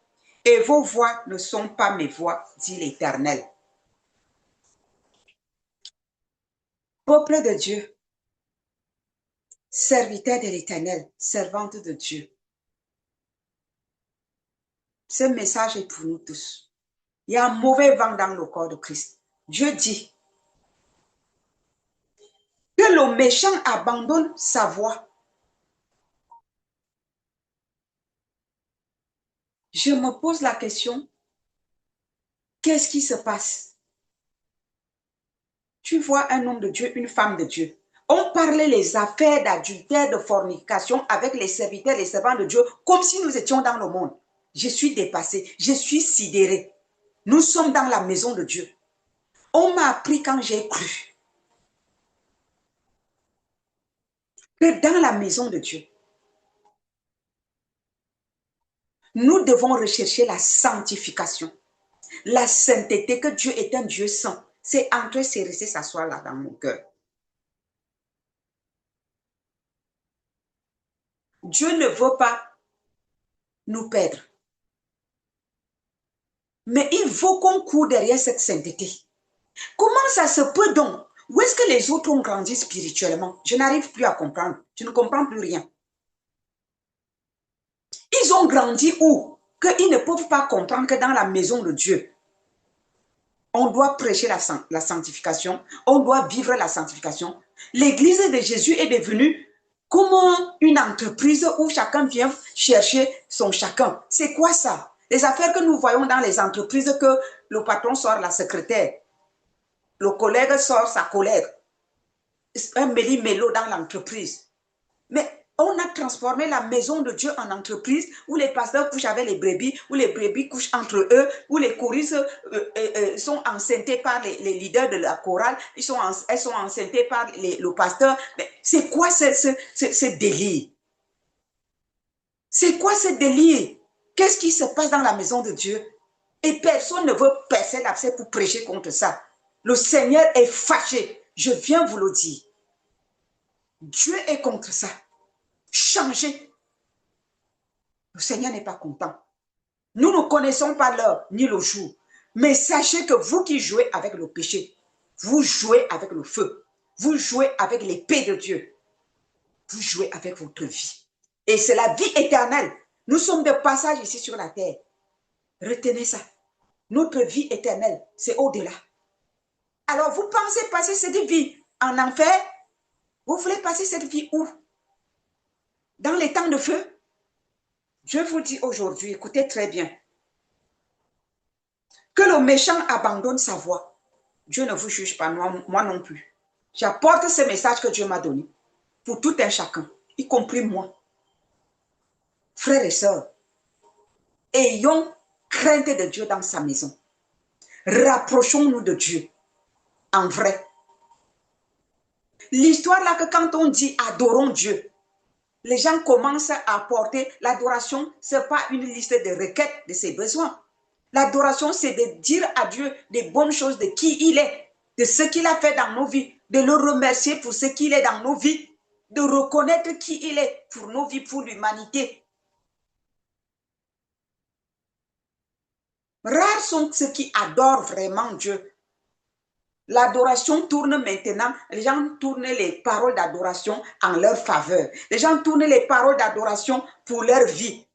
et vos voix ne sont pas mes voix, dit l'Éternel. Peuple de Dieu, serviteur de l'Éternel, servante de Dieu. Ce message est pour nous tous. Il y a un mauvais vent dans le corps de Christ. Dieu dit que le méchant abandonne sa voie. Je me pose la question, qu'est-ce qui se passe? Tu vois un homme de Dieu, une femme de Dieu. On parlait les affaires d'adultère, de fornication avec les serviteurs, les servants de Dieu, comme si nous étions dans le monde. Je suis dépassée, je suis sidérée. Nous sommes dans la maison de Dieu. On m'a appris quand j'ai cru que dans la maison de Dieu, nous devons rechercher la sanctification, la sainteté, que Dieu est un Dieu saint. C'est entrer, c'est rester s'asseoir là dans mon cœur. Dieu ne veut pas nous perdre. Mais il faut qu'on court derrière cette sainteté. Comment ça se peut donc? Où est-ce que les autres ont grandi spirituellement? Je n'arrive plus à comprendre. Je ne comprends plus rien. Ils ont grandi où? Qu'ils ne peuvent pas comprendre que dans la maison de Dieu, on doit prêcher la sanctification, on doit vivre la sanctification. L'église de Jésus est devenue comme une entreprise où chacun vient chercher son chacun. C'est quoi ça? Les affaires que nous voyons dans les entreprises, que le patron sort la secrétaire, le collègue sort sa collègue, un méli-mélo dans l'entreprise. Mais on a transformé la maison de Dieu en entreprise où les pasteurs couchent avec les brebis, où les brebis couchent entre eux, où les choristes sont enceintés par les leaders de la chorale, elles sont enceintés par le pasteur. Mais c'est quoi ce délire? C'est quoi ce délire? Qu'est-ce qui se passe dans la maison de Dieu? Et personne ne veut percer l'abcès pour prêcher contre ça. Le Seigneur est fâché. Je viens vous le dire. Dieu est contre ça. Changez. Le Seigneur n'est pas content. Nous ne connaissons pas l'heure ni le jour. Mais sachez que vous qui jouez avec le péché, vous jouez avec le feu. Vous jouez avec l'épée de Dieu. Vous jouez avec votre vie. Et c'est la vie éternelle. Nous sommes de passage ici sur la terre. Retenez ça. Notre vie éternelle, c'est au-delà. Alors, vous pensez passer cette vie en enfer? Vous voulez passer cette vie où? Dans les temps de feu? Je vous dis aujourd'hui, écoutez très bien, que le méchant abandonne sa voie. Dieu ne vous juge pas, moi non plus. J'apporte ce message que Dieu m'a donné pour tout un chacun, y compris moi. Frères et sœurs, ayons crainte de Dieu dans sa maison. Rapprochons-nous de Dieu en vrai. L'histoire là que quand on dit adorons Dieu, les gens commencent à apporter l'adoration, ce n'est pas une liste de requêtes de ses besoins. L'adoration, c'est de dire à Dieu des bonnes choses de qui il est. de ce qu'il a fait dans nos vies, de le remercier pour ce qu'il est dans nos vies, de reconnaître qui il est pour nos vies, pour l'humanité. Rares sont ceux qui adorent vraiment Dieu. L'adoration tourne maintenant, les gens tournent les paroles d'adoration en leur faveur. Les gens tournent les paroles d'adoration pour leur vie.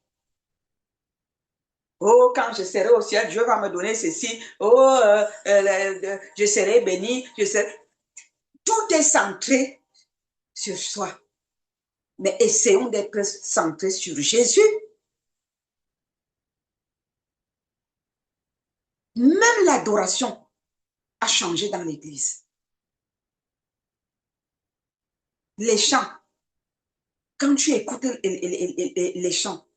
Oh, quand je serai au ciel, Dieu va me donner ceci. Oh, je serai béni. Tout est centré sur soi. Mais essayons d'être centrés sur Jésus. Même l'adoration a changé dans l'Église. Les chants, quand tu écoutes les chants,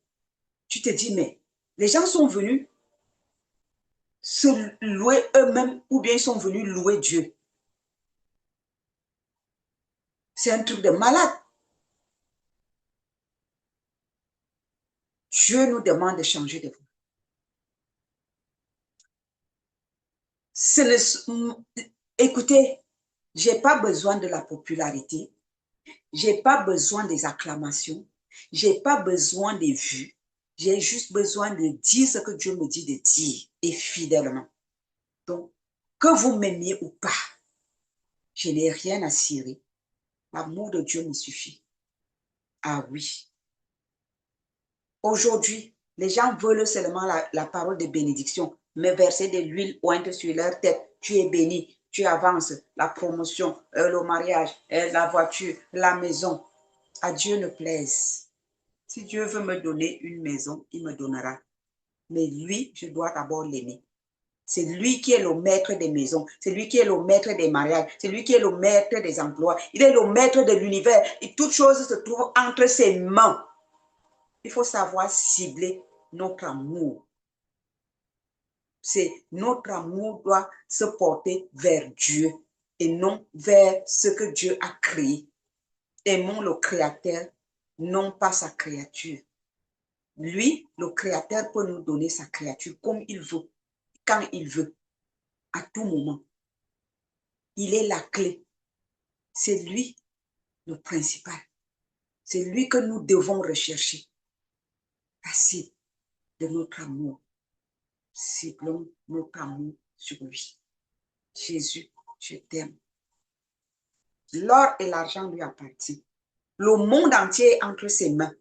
tu te dis, mais les gens sont venus se louer eux-mêmes ou bien ils sont venus louer Dieu. C'est un truc de malade. Dieu nous demande de changer de voie. Écoutez, je n'ai pas besoin de la popularité. Je n'ai pas besoin des acclamations. Je n'ai pas besoin des vues. J'ai juste besoin de dire ce que Dieu me dit de dire et fidèlement. Donc, que vous m'aimiez ou pas, je n'ai rien à cirer. L'amour de Dieu me suffit. Ah oui. Aujourd'hui, les gens veulent seulement la parole de bénédiction, mais verser de l'huile ointe sur leur tête. Tu es béni, tu avances, la promotion, le mariage, la voiture, la maison. À Dieu ne plaise. Si Dieu veut me donner une maison, il me donnera. Mais lui, je dois d'abord l'aimer. C'est lui qui est le maître des maisons. C'est lui qui est le maître des mariages. C'est lui qui est le maître des emplois. Il est le maître de l'univers. Et toute chose se trouve entre ses mains. Il faut savoir cibler notre amour. C'est notre amour doit se porter vers Dieu et non vers ce que Dieu a créé. Aimons le Créateur, non pas sa créature. Lui, le Créateur, peut nous donner sa créature comme il veut, quand il veut, à tout moment. Il est la clé. C'est lui le principal. C'est lui que nous devons rechercher. Assez de notre amour. Ciblons notre amour sur lui. Jésus, je t'aime. L'or et l'argent lui appartiennent. Le monde entier est entre ses mains.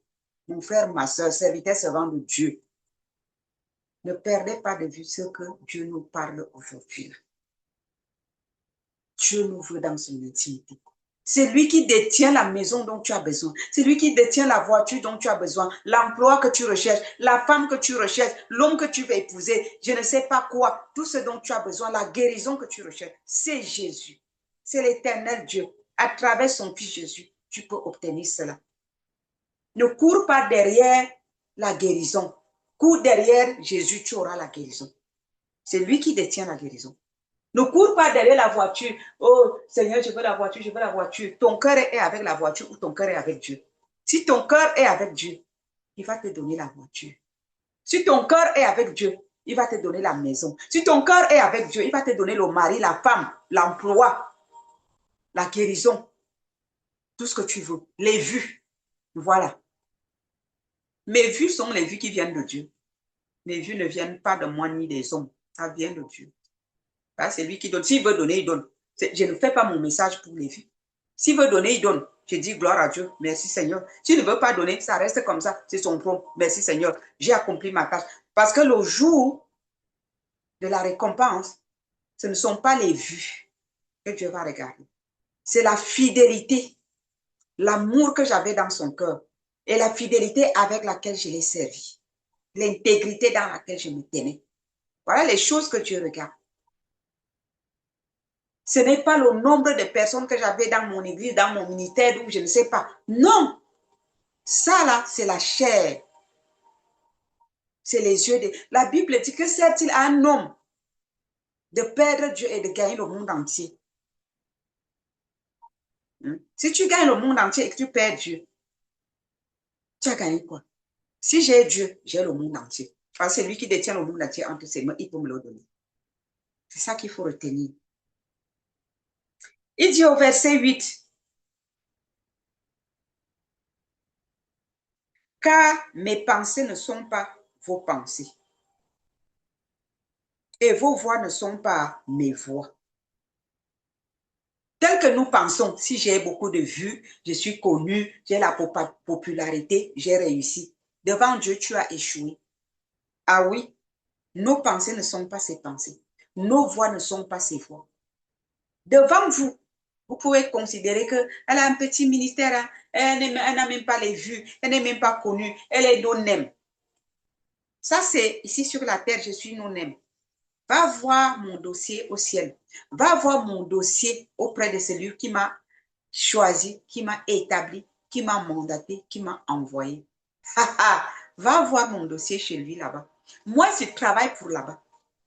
Mon frère, ma soeur, serviteur, servant de Dieu. Ne perdez pas de vue ce que Dieu nous parle aujourd'hui. Dieu nous veut dans son intimité. C'est lui qui détient la maison dont tu as besoin. C'est lui qui détient la voiture dont tu as besoin. L'emploi que tu recherches. La femme que tu recherches. L'homme que tu veux épouser. Je ne sais pas quoi. Tout ce dont tu as besoin. La guérison que tu recherches. C'est Jésus. C'est l'éternel Dieu. À travers son fils Jésus, tu peux obtenir cela. Ne cours pas derrière la guérison. Cours derrière Jésus, tu auras la guérison. C'est lui qui détient la guérison. Ne cours pas derrière la voiture. Oh, Seigneur, je veux la voiture, je veux la voiture. Ton cœur est avec la voiture ou ton cœur est avec Dieu. Si ton cœur est avec Dieu, il va te donner la voiture. Si ton cœur est avec Dieu, il va te donner la maison. Si ton cœur est avec Dieu, il va te donner le mari, la femme, l'emploi, la guérison, tout ce que tu veux. Les vues, voilà. Mes vues sont les vues qui viennent de Dieu. Mes vues ne viennent pas de moi ni des hommes. Ça vient de Dieu. C'est lui qui donne. S'il veut donner, il donne. Je ne fais pas mon message pour les vues. S'il veut donner, il donne. Je dis gloire à Dieu. Merci Seigneur. S'il ne veut pas donner, ça reste comme ça. C'est son propre. Merci Seigneur. J'ai accompli ma tâche. Parce que le jour de la récompense, ce ne sont pas les vues que Dieu va regarder. C'est la fidélité, l'amour que j'avais dans son cœur et la fidélité avec laquelle je l'ai servi. L'intégrité dans laquelle je me tenais. Voilà les choses que Dieu regarde. Ce n'est pas le nombre de personnes que j'avais dans mon église, dans mon ministère, ou je ne sais pas. Non. Ça là, c'est la chair. C'est les yeux de... La Bible dit que sert-il à un homme de perdre Dieu et de gagner le monde entier? Si tu gagnes le monde entier et que tu perds Dieu, tu as gagné quoi? Si j'ai Dieu, j'ai le monde entier. Parce que c'est lui qui détient le monde entier entre ses mains, il peut me le donner. C'est ça qu'il faut retenir. Il dit au verset 8, car mes pensées ne sont pas vos pensées et vos voix ne sont pas mes voix. Tel que nous pensons, si j'ai beaucoup de vues, je suis connue, j'ai la popularité, j'ai réussi. Devant Dieu, tu as échoué. Ah oui, nos pensées ne sont pas ses pensées. Nos voix ne sont pas ses voix. Devant vous, vous pouvez considérer qu'elle a un petit ministère, hein, elle n'a même pas les vues, elle n'est même pas connue, elle est non-aime. Ça, c'est ici sur la terre, je suis non-aime. Va voir mon dossier au ciel. Va voir mon dossier auprès de celui qui m'a choisi, qui m'a établi, qui m'a mandaté, qui m'a envoyé. Va voir mon dossier chez lui là-bas. Moi, je travaille pour là-bas.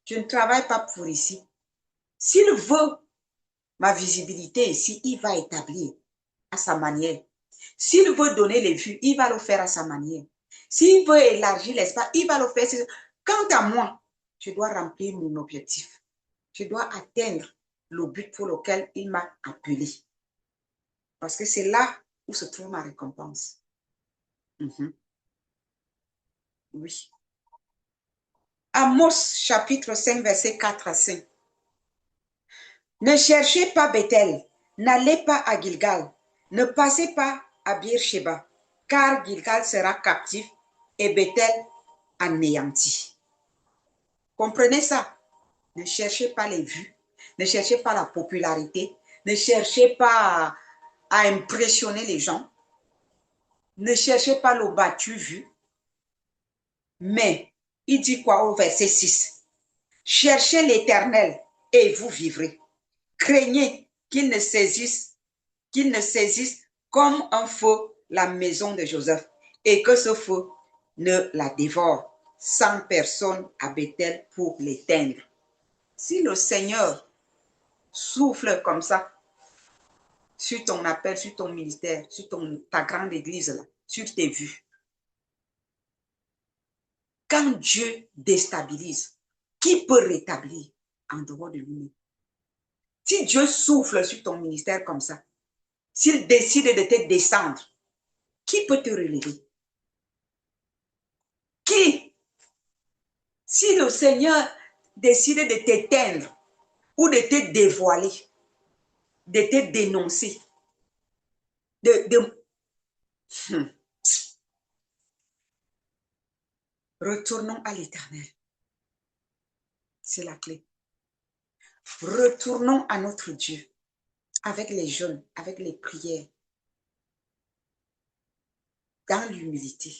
Je ne travaille pas pour ici. S'il veut ma visibilité ici, il va établir à sa manière. S'il veut donner les vues, il va le faire à sa manière. S'il veut élargir l'espace, il va le faire. Quant à moi, je dois remplir mon objectif. Je dois atteindre le but pour lequel il m'a appelé. Parce que c'est là où se trouve ma récompense. Oui. Amos chapitre 5, verset 4 à 5. Ne cherchez pas Bethel, n'allez pas à Gilgal, ne passez pas à Beersheba, car Gilgal sera captif et Bethel anéanti. Comprenez ça? Ne cherchez pas les vues, ne cherchez pas la popularité, ne cherchez pas à impressionner les gens, ne cherchez pas le battu vu. Mais il dit quoi au verset 6? Cherchez l'Éternel et vous vivrez. Craignez qu'il ne saisisse comme un feu la maison de Joseph et que ce feu ne la dévore. 100 personnes à Bethel pour l'éteindre. Si le Seigneur souffle comme ça sur ton appel, sur ton ministère, sur ta grande église, là, sur tes vues, quand Dieu déstabilise, qui peut rétablir en dehors de lui? Si Dieu souffle sur ton ministère comme ça, s'il décide de te descendre, qui peut te relever? Qui? Si le Seigneur décide de t'éteindre ou de te dévoiler, de te dénoncer, Retournons à l'Éternel. C'est la clé. Retournons à notre Dieu avec les jeûnes, avec les prières, dans l'humilité,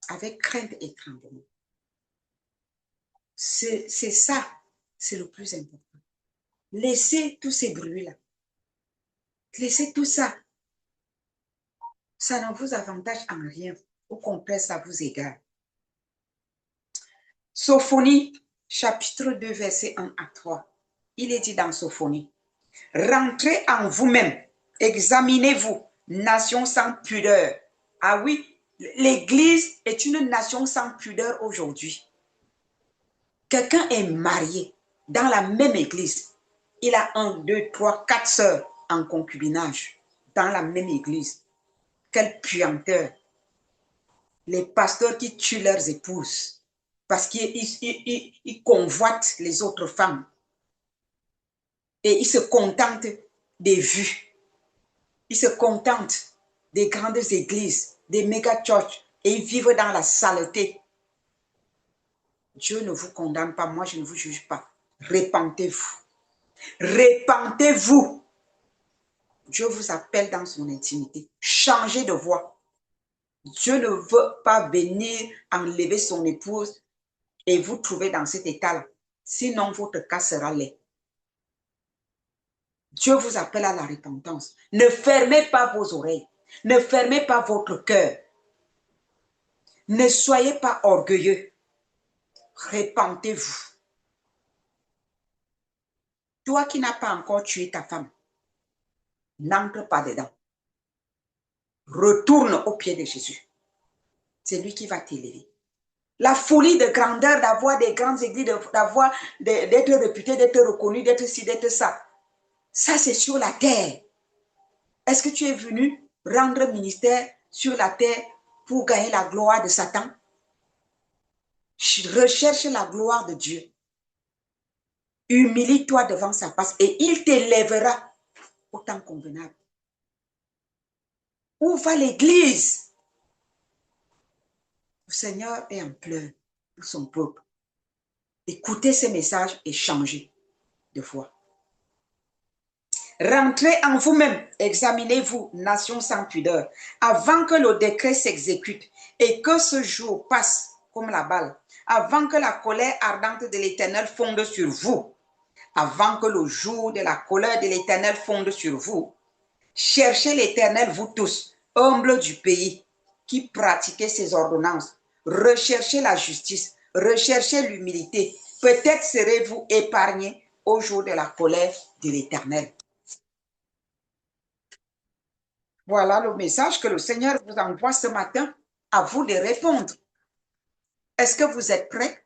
avec crainte et tremblement. C'est ça, c'est le plus important. Laissez tous ces bruits-là. Laissez tout ça. Ça ne vous avantage en rien. Au contraire, ça vous égare. Sophonie, chapitre 2, verset 1 à 3. Il est dit dans Sophonie, rentrez en vous-même, examinez-vous, nation sans pudeur. Ah oui, l'Église est une nation sans pudeur aujourd'hui. Quelqu'un est marié dans la même Église. Il a 1, 2, 3, 4 sœurs en concubinage dans la même Église. Quelle puanteur. Les pasteurs qui tuent leurs épouses parce qu'ils convoitent les autres femmes et ils se contentent des vues. Ils se contentent des grandes églises, des méga churches et ils vivent dans la saleté. Dieu ne vous condamne pas, moi je ne vous juge pas. Repentez-vous. Repentez-vous. Dieu vous appelle dans son intimité. Changez de voie. Dieu ne veut pas venir enlever son épouse et vous trouver dans cet état-là. Sinon, votre cas sera laid. Dieu vous appelle à la repentance. Ne fermez pas vos oreilles. Ne fermez pas votre cœur. Ne soyez pas orgueilleux. Repentez-vous. Toi qui n'as pas encore tué ta femme, n'entre pas dedans. Retourne au pied de Jésus. C'est lui qui va t'élever. La folie de grandeur d'avoir des grandes églises, d'être réputé, d'être reconnu, d'être ci, d'être ça. Ça, c'est sur la terre. Est-ce que tu es venu rendre ministère sur la terre pour gagner la gloire de Satan? Recherche la gloire de Dieu. Humilie-toi devant sa face et il t'élèvera au temps convenable. Où va l'église? Le Seigneur est en pleurs pour son peuple. Écoutez ces messages et changez de foi. Rentrez en vous-même, examinez-vous, nation sans pudeur, avant que le décret s'exécute et que ce jour passe comme la balle, avant que la colère ardente de l'Éternel fonde sur vous, avant que le jour de la colère de l'Éternel fonde sur vous. Cherchez l'Éternel, vous tous, humbles du pays, qui pratiquez ses ordonnances. Recherchez la justice, recherchez l'humilité. Peut-être serez-vous épargnés au jour de la colère de l'Éternel. Voilà le message que le Seigneur vous envoie ce matin. À vous de répondre. Est-ce que vous êtes prêts?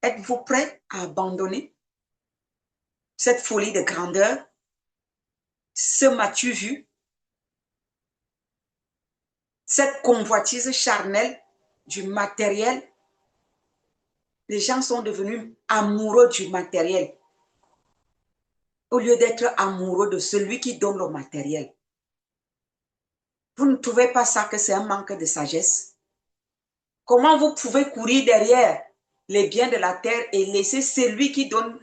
Êtes-vous prêts à abandonner cette folie de grandeur? Ce m'as-tu vu? Cette convoitise charnelle du matériel? Les gens sont devenus amoureux du matériel au lieu d'être amoureux de celui qui donne le matériel. Vous ne trouvez pas ça que c'est un manque de sagesse? Comment vous pouvez courir derrière les biens de la terre et laisser celui qui donne,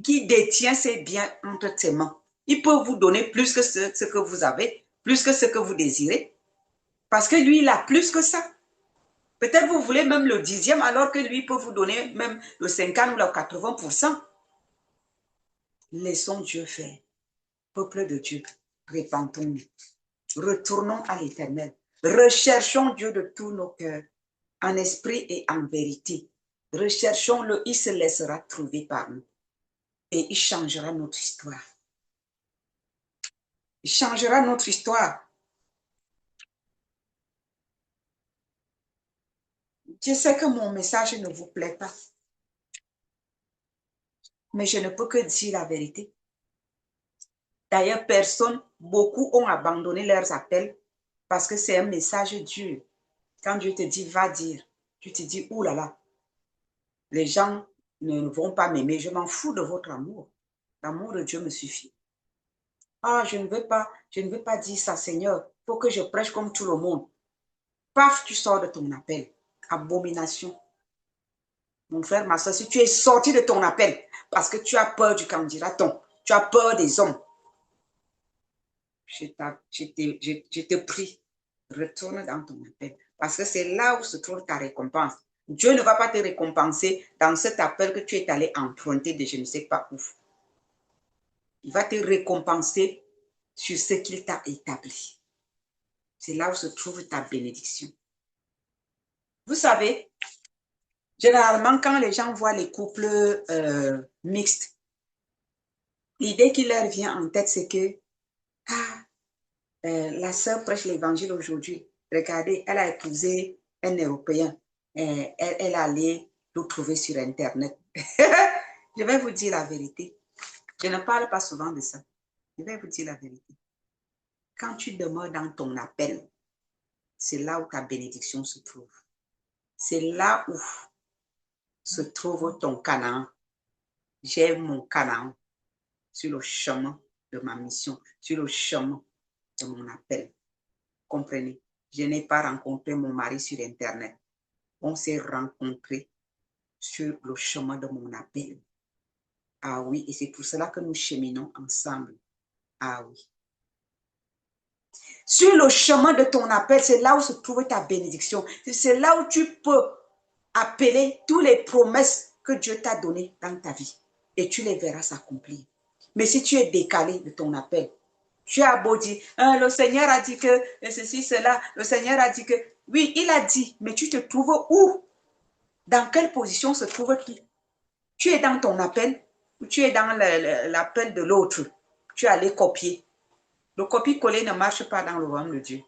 qui détient ses biens entre ses mains? Il peut vous donner plus que ce que vous avez, plus que ce que vous désirez, parce que lui, il a plus que ça. Peut-être vous voulez même le 10e, alors que lui peut vous donner même le 50 ou le 80%. Laissons Dieu faire. Peuple de Dieu, répentons-nous. Retournons à l'Éternel. Recherchons Dieu de tous nos cœurs, en esprit et en vérité. Recherchons-le, il se laissera trouver par nous. Et il changera notre histoire. Il changera notre histoire. Je sais que mon message ne vous plaît pas. Mais je ne peux que dire la vérité. D'ailleurs, beaucoup ont abandonné leurs appels parce que c'est un message dur. Quand Dieu te dit, va dire, tu te dis, ouh là là, les gens ne vont pas m'aimer, je m'en fous de votre amour. L'amour de Dieu me suffit. Ah, je ne veux pas dire ça, Seigneur. Il faut que je prêche comme tout le monde. Paf, tu sors de ton appel. Abomination. Mon frère, ma soeur, si tu es sorti de ton appel parce que tu as peur du candidaton, tu as peur des hommes, je te prie, retourne dans ton appel. Parce que c'est là où se trouve ta récompense. Dieu ne va pas te récompenser dans cet appel que tu es allé emprunter de je ne sais pas où. Il va te récompenser sur ce qu'il t'a établi. C'est là où se trouve ta bénédiction. Vous savez, généralement, quand les gens voient les couples mixtes, l'idée qui leur vient en tête, c'est que la sœur prêche l'évangile aujourd'hui. Regardez, elle a épousé un Européen. Elle est allée le trouver sur Internet. Je vais vous dire la vérité. Je ne parle pas souvent de ça. Je vais vous dire la vérité. Quand tu demeures dans ton appel, c'est là où ta bénédiction se trouve. C'est là où se trouve ton Canaan. J'ai mon Canaan sur le chemin de ma mission, sur le chemin de mon appel. Comprenez? Je n'ai pas rencontré mon mari sur Internet. On s'est rencontrés sur le chemin de mon appel. Ah oui, et c'est pour cela que nous cheminons ensemble. Ah oui. Sur le chemin de ton appel, c'est là où se trouve ta bénédiction. C'est là où tu peux appeler toutes les promesses que Dieu t'a données dans ta vie. Et tu les verras s'accomplir. Mais si tu es décalé de ton appel, tu as beau dire, le Seigneur a dit que ceci, cela, le Seigneur a dit que, oui, il a dit, mais tu te trouves où? Dans quelle position se trouve-t-il? Tu es dans ton appel ou tu es dans l'appel de l'autre? Tu es allé copier. Le copier-coller ne marche pas dans le royaume de Dieu.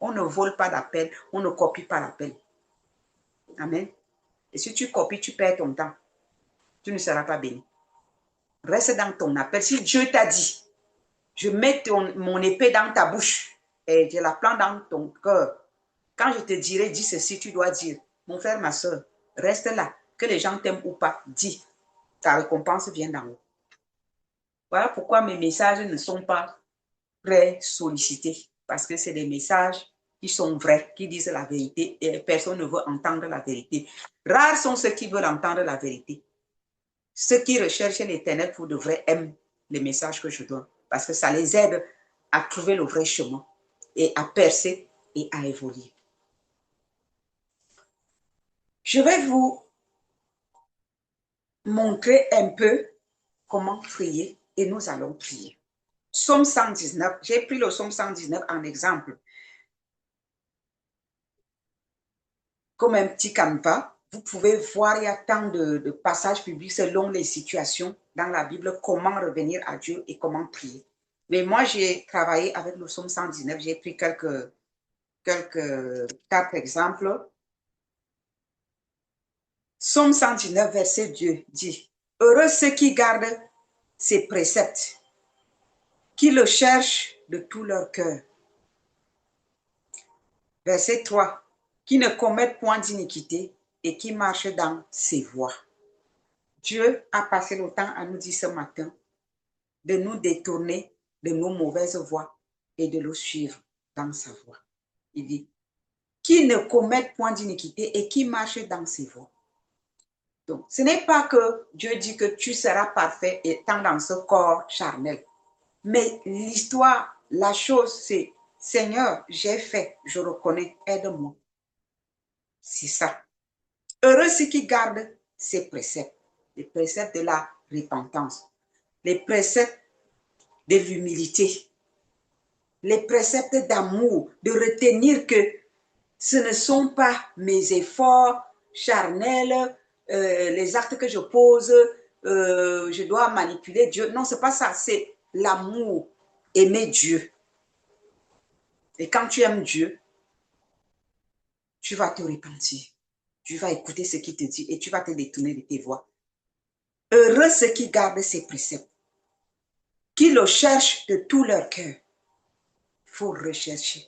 On ne vole pas d'appel, on ne copie pas l'appel. Amen. Et si tu copies, tu perds ton temps. Tu ne seras pas béni. Reste dans ton appel. Si Dieu t'a dit, je mets mon épée dans ta bouche et je la plante dans ton cœur. Quand je te dirai, dis ceci, tu dois dire, mon frère, ma soeur, reste là. Que les gens t'aiment ou pas, dis. Ta récompense vient d'en haut. Voilà pourquoi mes messages ne sont pas très sollicités. Parce que c'est des messages qui sont vrais, qui disent la vérité et personne ne veut entendre la vérité. Rares sont ceux qui veulent entendre la vérité. Ceux qui recherchent l'éternel pour de vrai aiment les messages que je donne parce que ça les aide à trouver le vrai chemin et à percer et à évoluer. Je vais vous montrer un peu comment prier et nous allons prier. Psaume 119, j'ai pris le psaume 119 en exemple. Comme un petit canevas, vous pouvez voir, il y a tant de passages bibliques selon les situations dans la Bible, comment revenir à Dieu et comment prier. Mais moi, j'ai travaillé avec le psaume 119, j'ai pris quelques 4 exemples. Psaume 119, verset 2 dit, « Heureux ceux qui gardent ses préceptes, qui le cherchent de tout leur cœur. » Verset 3, « Qui ne commettent point d'iniquité et qui marchent dans ses voies. » Dieu a passé le temps à nous dire ce matin de nous détourner de nos mauvaises voies et de le suivre dans sa voie. Il dit, qui ne commettent point d'iniquité et qui marchent dans ses voies. Donc, ce n'est pas que Dieu dit que tu seras parfait étant dans ce corps charnel. Mais l'histoire, la chose, c'est Seigneur, j'ai fait, je reconnais, aide-moi. C'est ça. Heureux ceux qui gardent ces préceptes, les préceptes de la repentance, les préceptes de l'humilité, les préceptes d'amour, de retenir que ce ne sont pas mes efforts charnels, les actes que je pose, je dois manipuler Dieu. Non, ce n'est pas ça, c'est l'amour, aimer Dieu. Et quand tu aimes Dieu, tu vas te repentir. Tu vas écouter ce qu'il te dit et tu vas te détourner de tes voies. Heureux ceux qui gardent ses préceptes, qui le cherchent de tout leur cœur. Il faut rechercher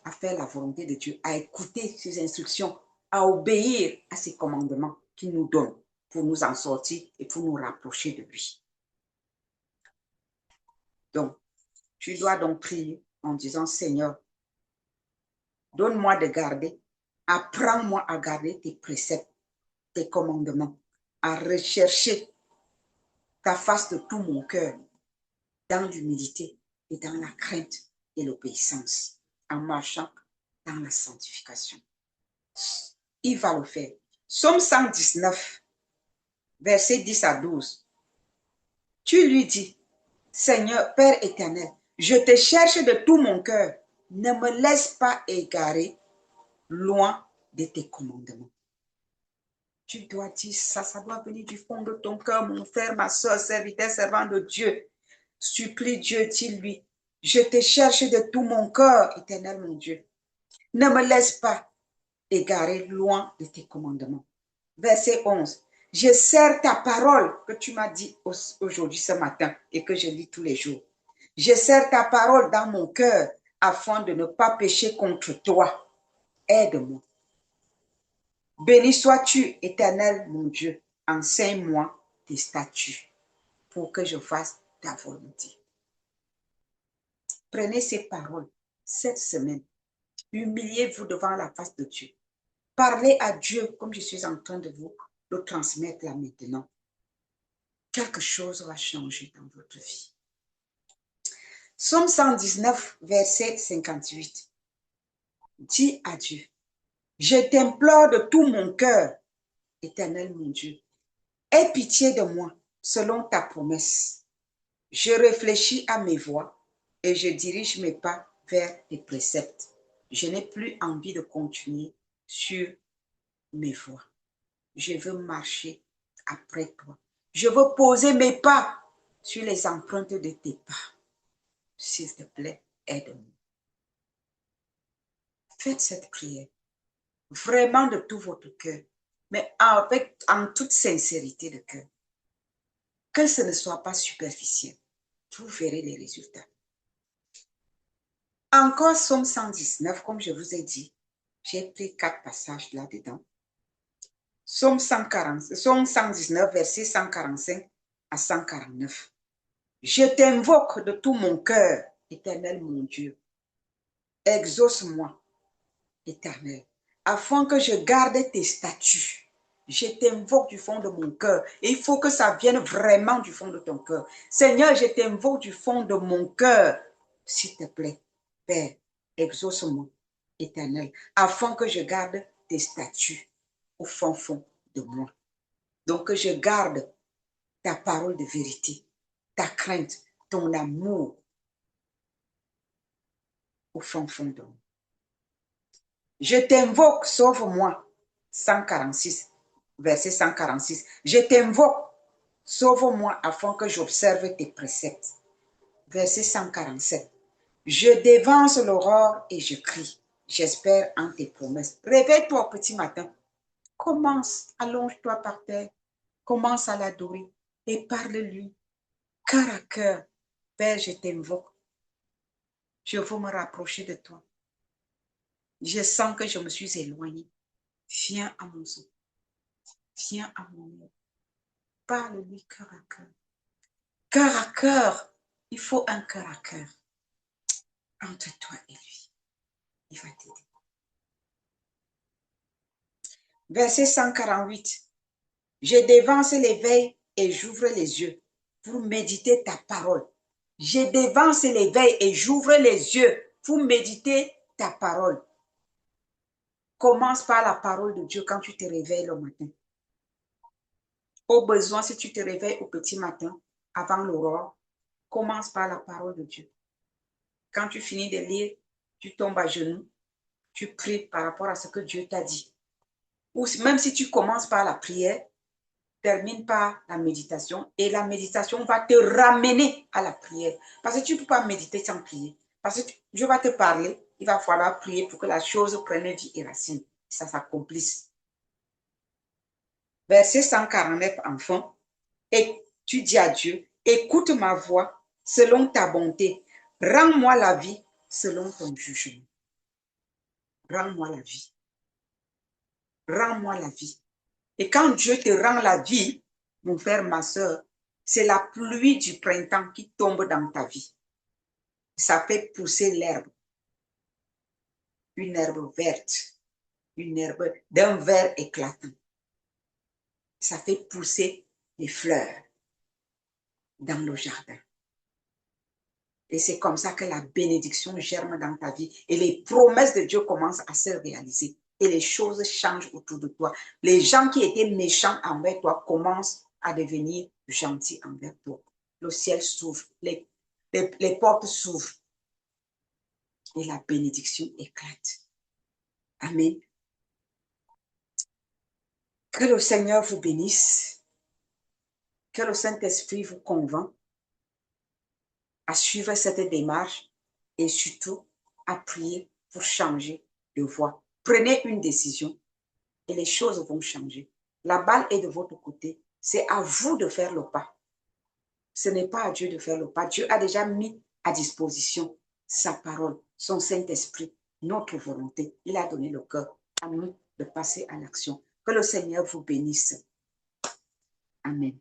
à faire la volonté de Dieu, à écouter ses instructions, à obéir à ses commandements qu'il nous donne pour nous en sortir et pour nous rapprocher de lui. Donc, tu dois donc prier en disant, Seigneur, donne-moi de garder, apprends-moi à garder tes préceptes, tes commandements, à rechercher ta face de tout mon cœur, dans l'humilité et dans la crainte et l'obéissance, en marchant dans la sanctification. Il va le faire. Psaume 119, versets 10 à 12. Tu lui dis, Seigneur, Père éternel, je te cherche de tout mon cœur. Ne me laisse pas égarer loin de tes commandements. Tu dois dire ça, ça doit venir du fond de ton cœur, mon frère, ma soeur, serviteur, servant de Dieu. Supplie Dieu, dis-lui, je te cherche de tout mon cœur, éternel mon Dieu. Ne me laisse pas égarer loin de tes commandements. Verset 11. Je sers ta parole que tu m'as dit aujourd'hui, ce matin, et que je lis tous les jours. Je sers ta parole dans mon cœur afin de ne pas pécher contre toi. Aide-moi. Béni sois-tu, éternel mon Dieu. Enseigne-moi tes statuts pour que je fasse ta volonté. Prenez ces paroles cette semaine. Humiliez-vous devant la face de Dieu. Parlez à Dieu comme je suis en train de vous le transmettre là maintenant. Quelque chose va changer dans votre vie. Psaume 119, verset 58. Dis à Dieu, je t'implore de tout mon cœur, éternel mon Dieu, aie pitié de moi selon ta promesse. Je réfléchis à mes voies et je dirige mes pas vers tes préceptes. Je n'ai plus envie de continuer sur mes voies. Je veux marcher après toi. Je veux poser mes pas sur les empreintes de tes pas. S'il te plaît, aide-moi. Faites cette prière vraiment de tout votre cœur, mais en toute sincérité de cœur. Que ce ne soit pas superficiel. Vous verrez les résultats. Encore Psaume 119, comme je vous ai dit, j'ai pris 4 passages là-dedans. Psaume 119, verset 145 à 149. Je t'invoque de tout mon cœur, Éternel mon Dieu. Exauce-moi, Éternel, afin que je garde tes statuts. Je t'invoque du fond de mon cœur. Et il faut que ça vienne vraiment du fond de ton cœur. Seigneur, je t'invoque du fond de mon cœur. S'il te plaît, Père, exauce-moi, Éternel, afin que je garde tes statuts au fond de moi. Donc que je garde ta parole de vérité, ta crainte, ton amour au fond de moi. Je t'invoque, sauve-moi. 146, verset 146. Je t'invoque, sauve-moi afin que j'observe tes préceptes. Verset 147. Je dévance l'aurore et je crie. J'espère en tes promesses. Réveille-toi au petit matin. Commence, allonge-toi par terre. Commence à l'adorer et parle-lui. Cœur à cœur. Père, je t'invoque. Je veux me rapprocher de toi. Je sens que je me suis éloignée. Viens à mon sein. Viens à mon aide. Parle-lui cœur à cœur. Cœur à cœur. Il faut un cœur à cœur. Entre toi et lui. Il va t'aider. Verset 148. Je dévance l'éveil et j'ouvre les yeux pour méditer ta parole. Je dévance l'éveil et j'ouvre les yeux pour méditer ta parole. Commence par la parole de Dieu quand tu te réveilles le matin. Au besoin, si tu te réveilles au petit matin, avant l'aurore, commence par la parole de Dieu. Quand tu finis de lire, tu tombes à genoux, tu pries par rapport à ce que Dieu t'a dit. Ou même si tu commences par la prière, termine par la méditation et la méditation va te ramener à la prière. Parce que tu ne peux pas méditer sans prier. Parce que Dieu va te parler, il va falloir prier pour que la chose prenne vie et racine. Ça s'accomplisse. Verset 149, enfant. Et tu dis à Dieu, écoute ma voix selon ta bonté. Rends-moi la vie selon ton jugement. Rends-moi la vie. Rends-moi la vie. Et quand Dieu te rend la vie, mon frère, ma soeur, c'est la pluie du printemps qui tombe dans ta vie. Ça fait pousser l'herbe. Une herbe verte. Une herbe d'un vert éclatant. Ça fait pousser les fleurs dans le jardin. Et c'est comme ça que la bénédiction germe dans ta vie. Et les promesses de Dieu commencent à se réaliser. Et les choses changent autour de toi. Les gens qui étaient méchants envers toi commencent à devenir gentils envers toi. Le ciel s'ouvre, les portes s'ouvrent. Et la bénédiction éclate. Amen. Que le Seigneur vous bénisse. Que le Saint-Esprit vous convainc à suivre cette démarche et surtout à prier pour changer de voie. Prenez une décision et les choses vont changer. La balle est de votre côté. C'est à vous de faire le pas. Ce n'est pas à Dieu de faire le pas. Dieu a déjà mis à disposition sa parole, son Saint-Esprit, notre volonté. Il a donné le cœur à nous de passer à l'action. Que le Seigneur vous bénisse. Amen.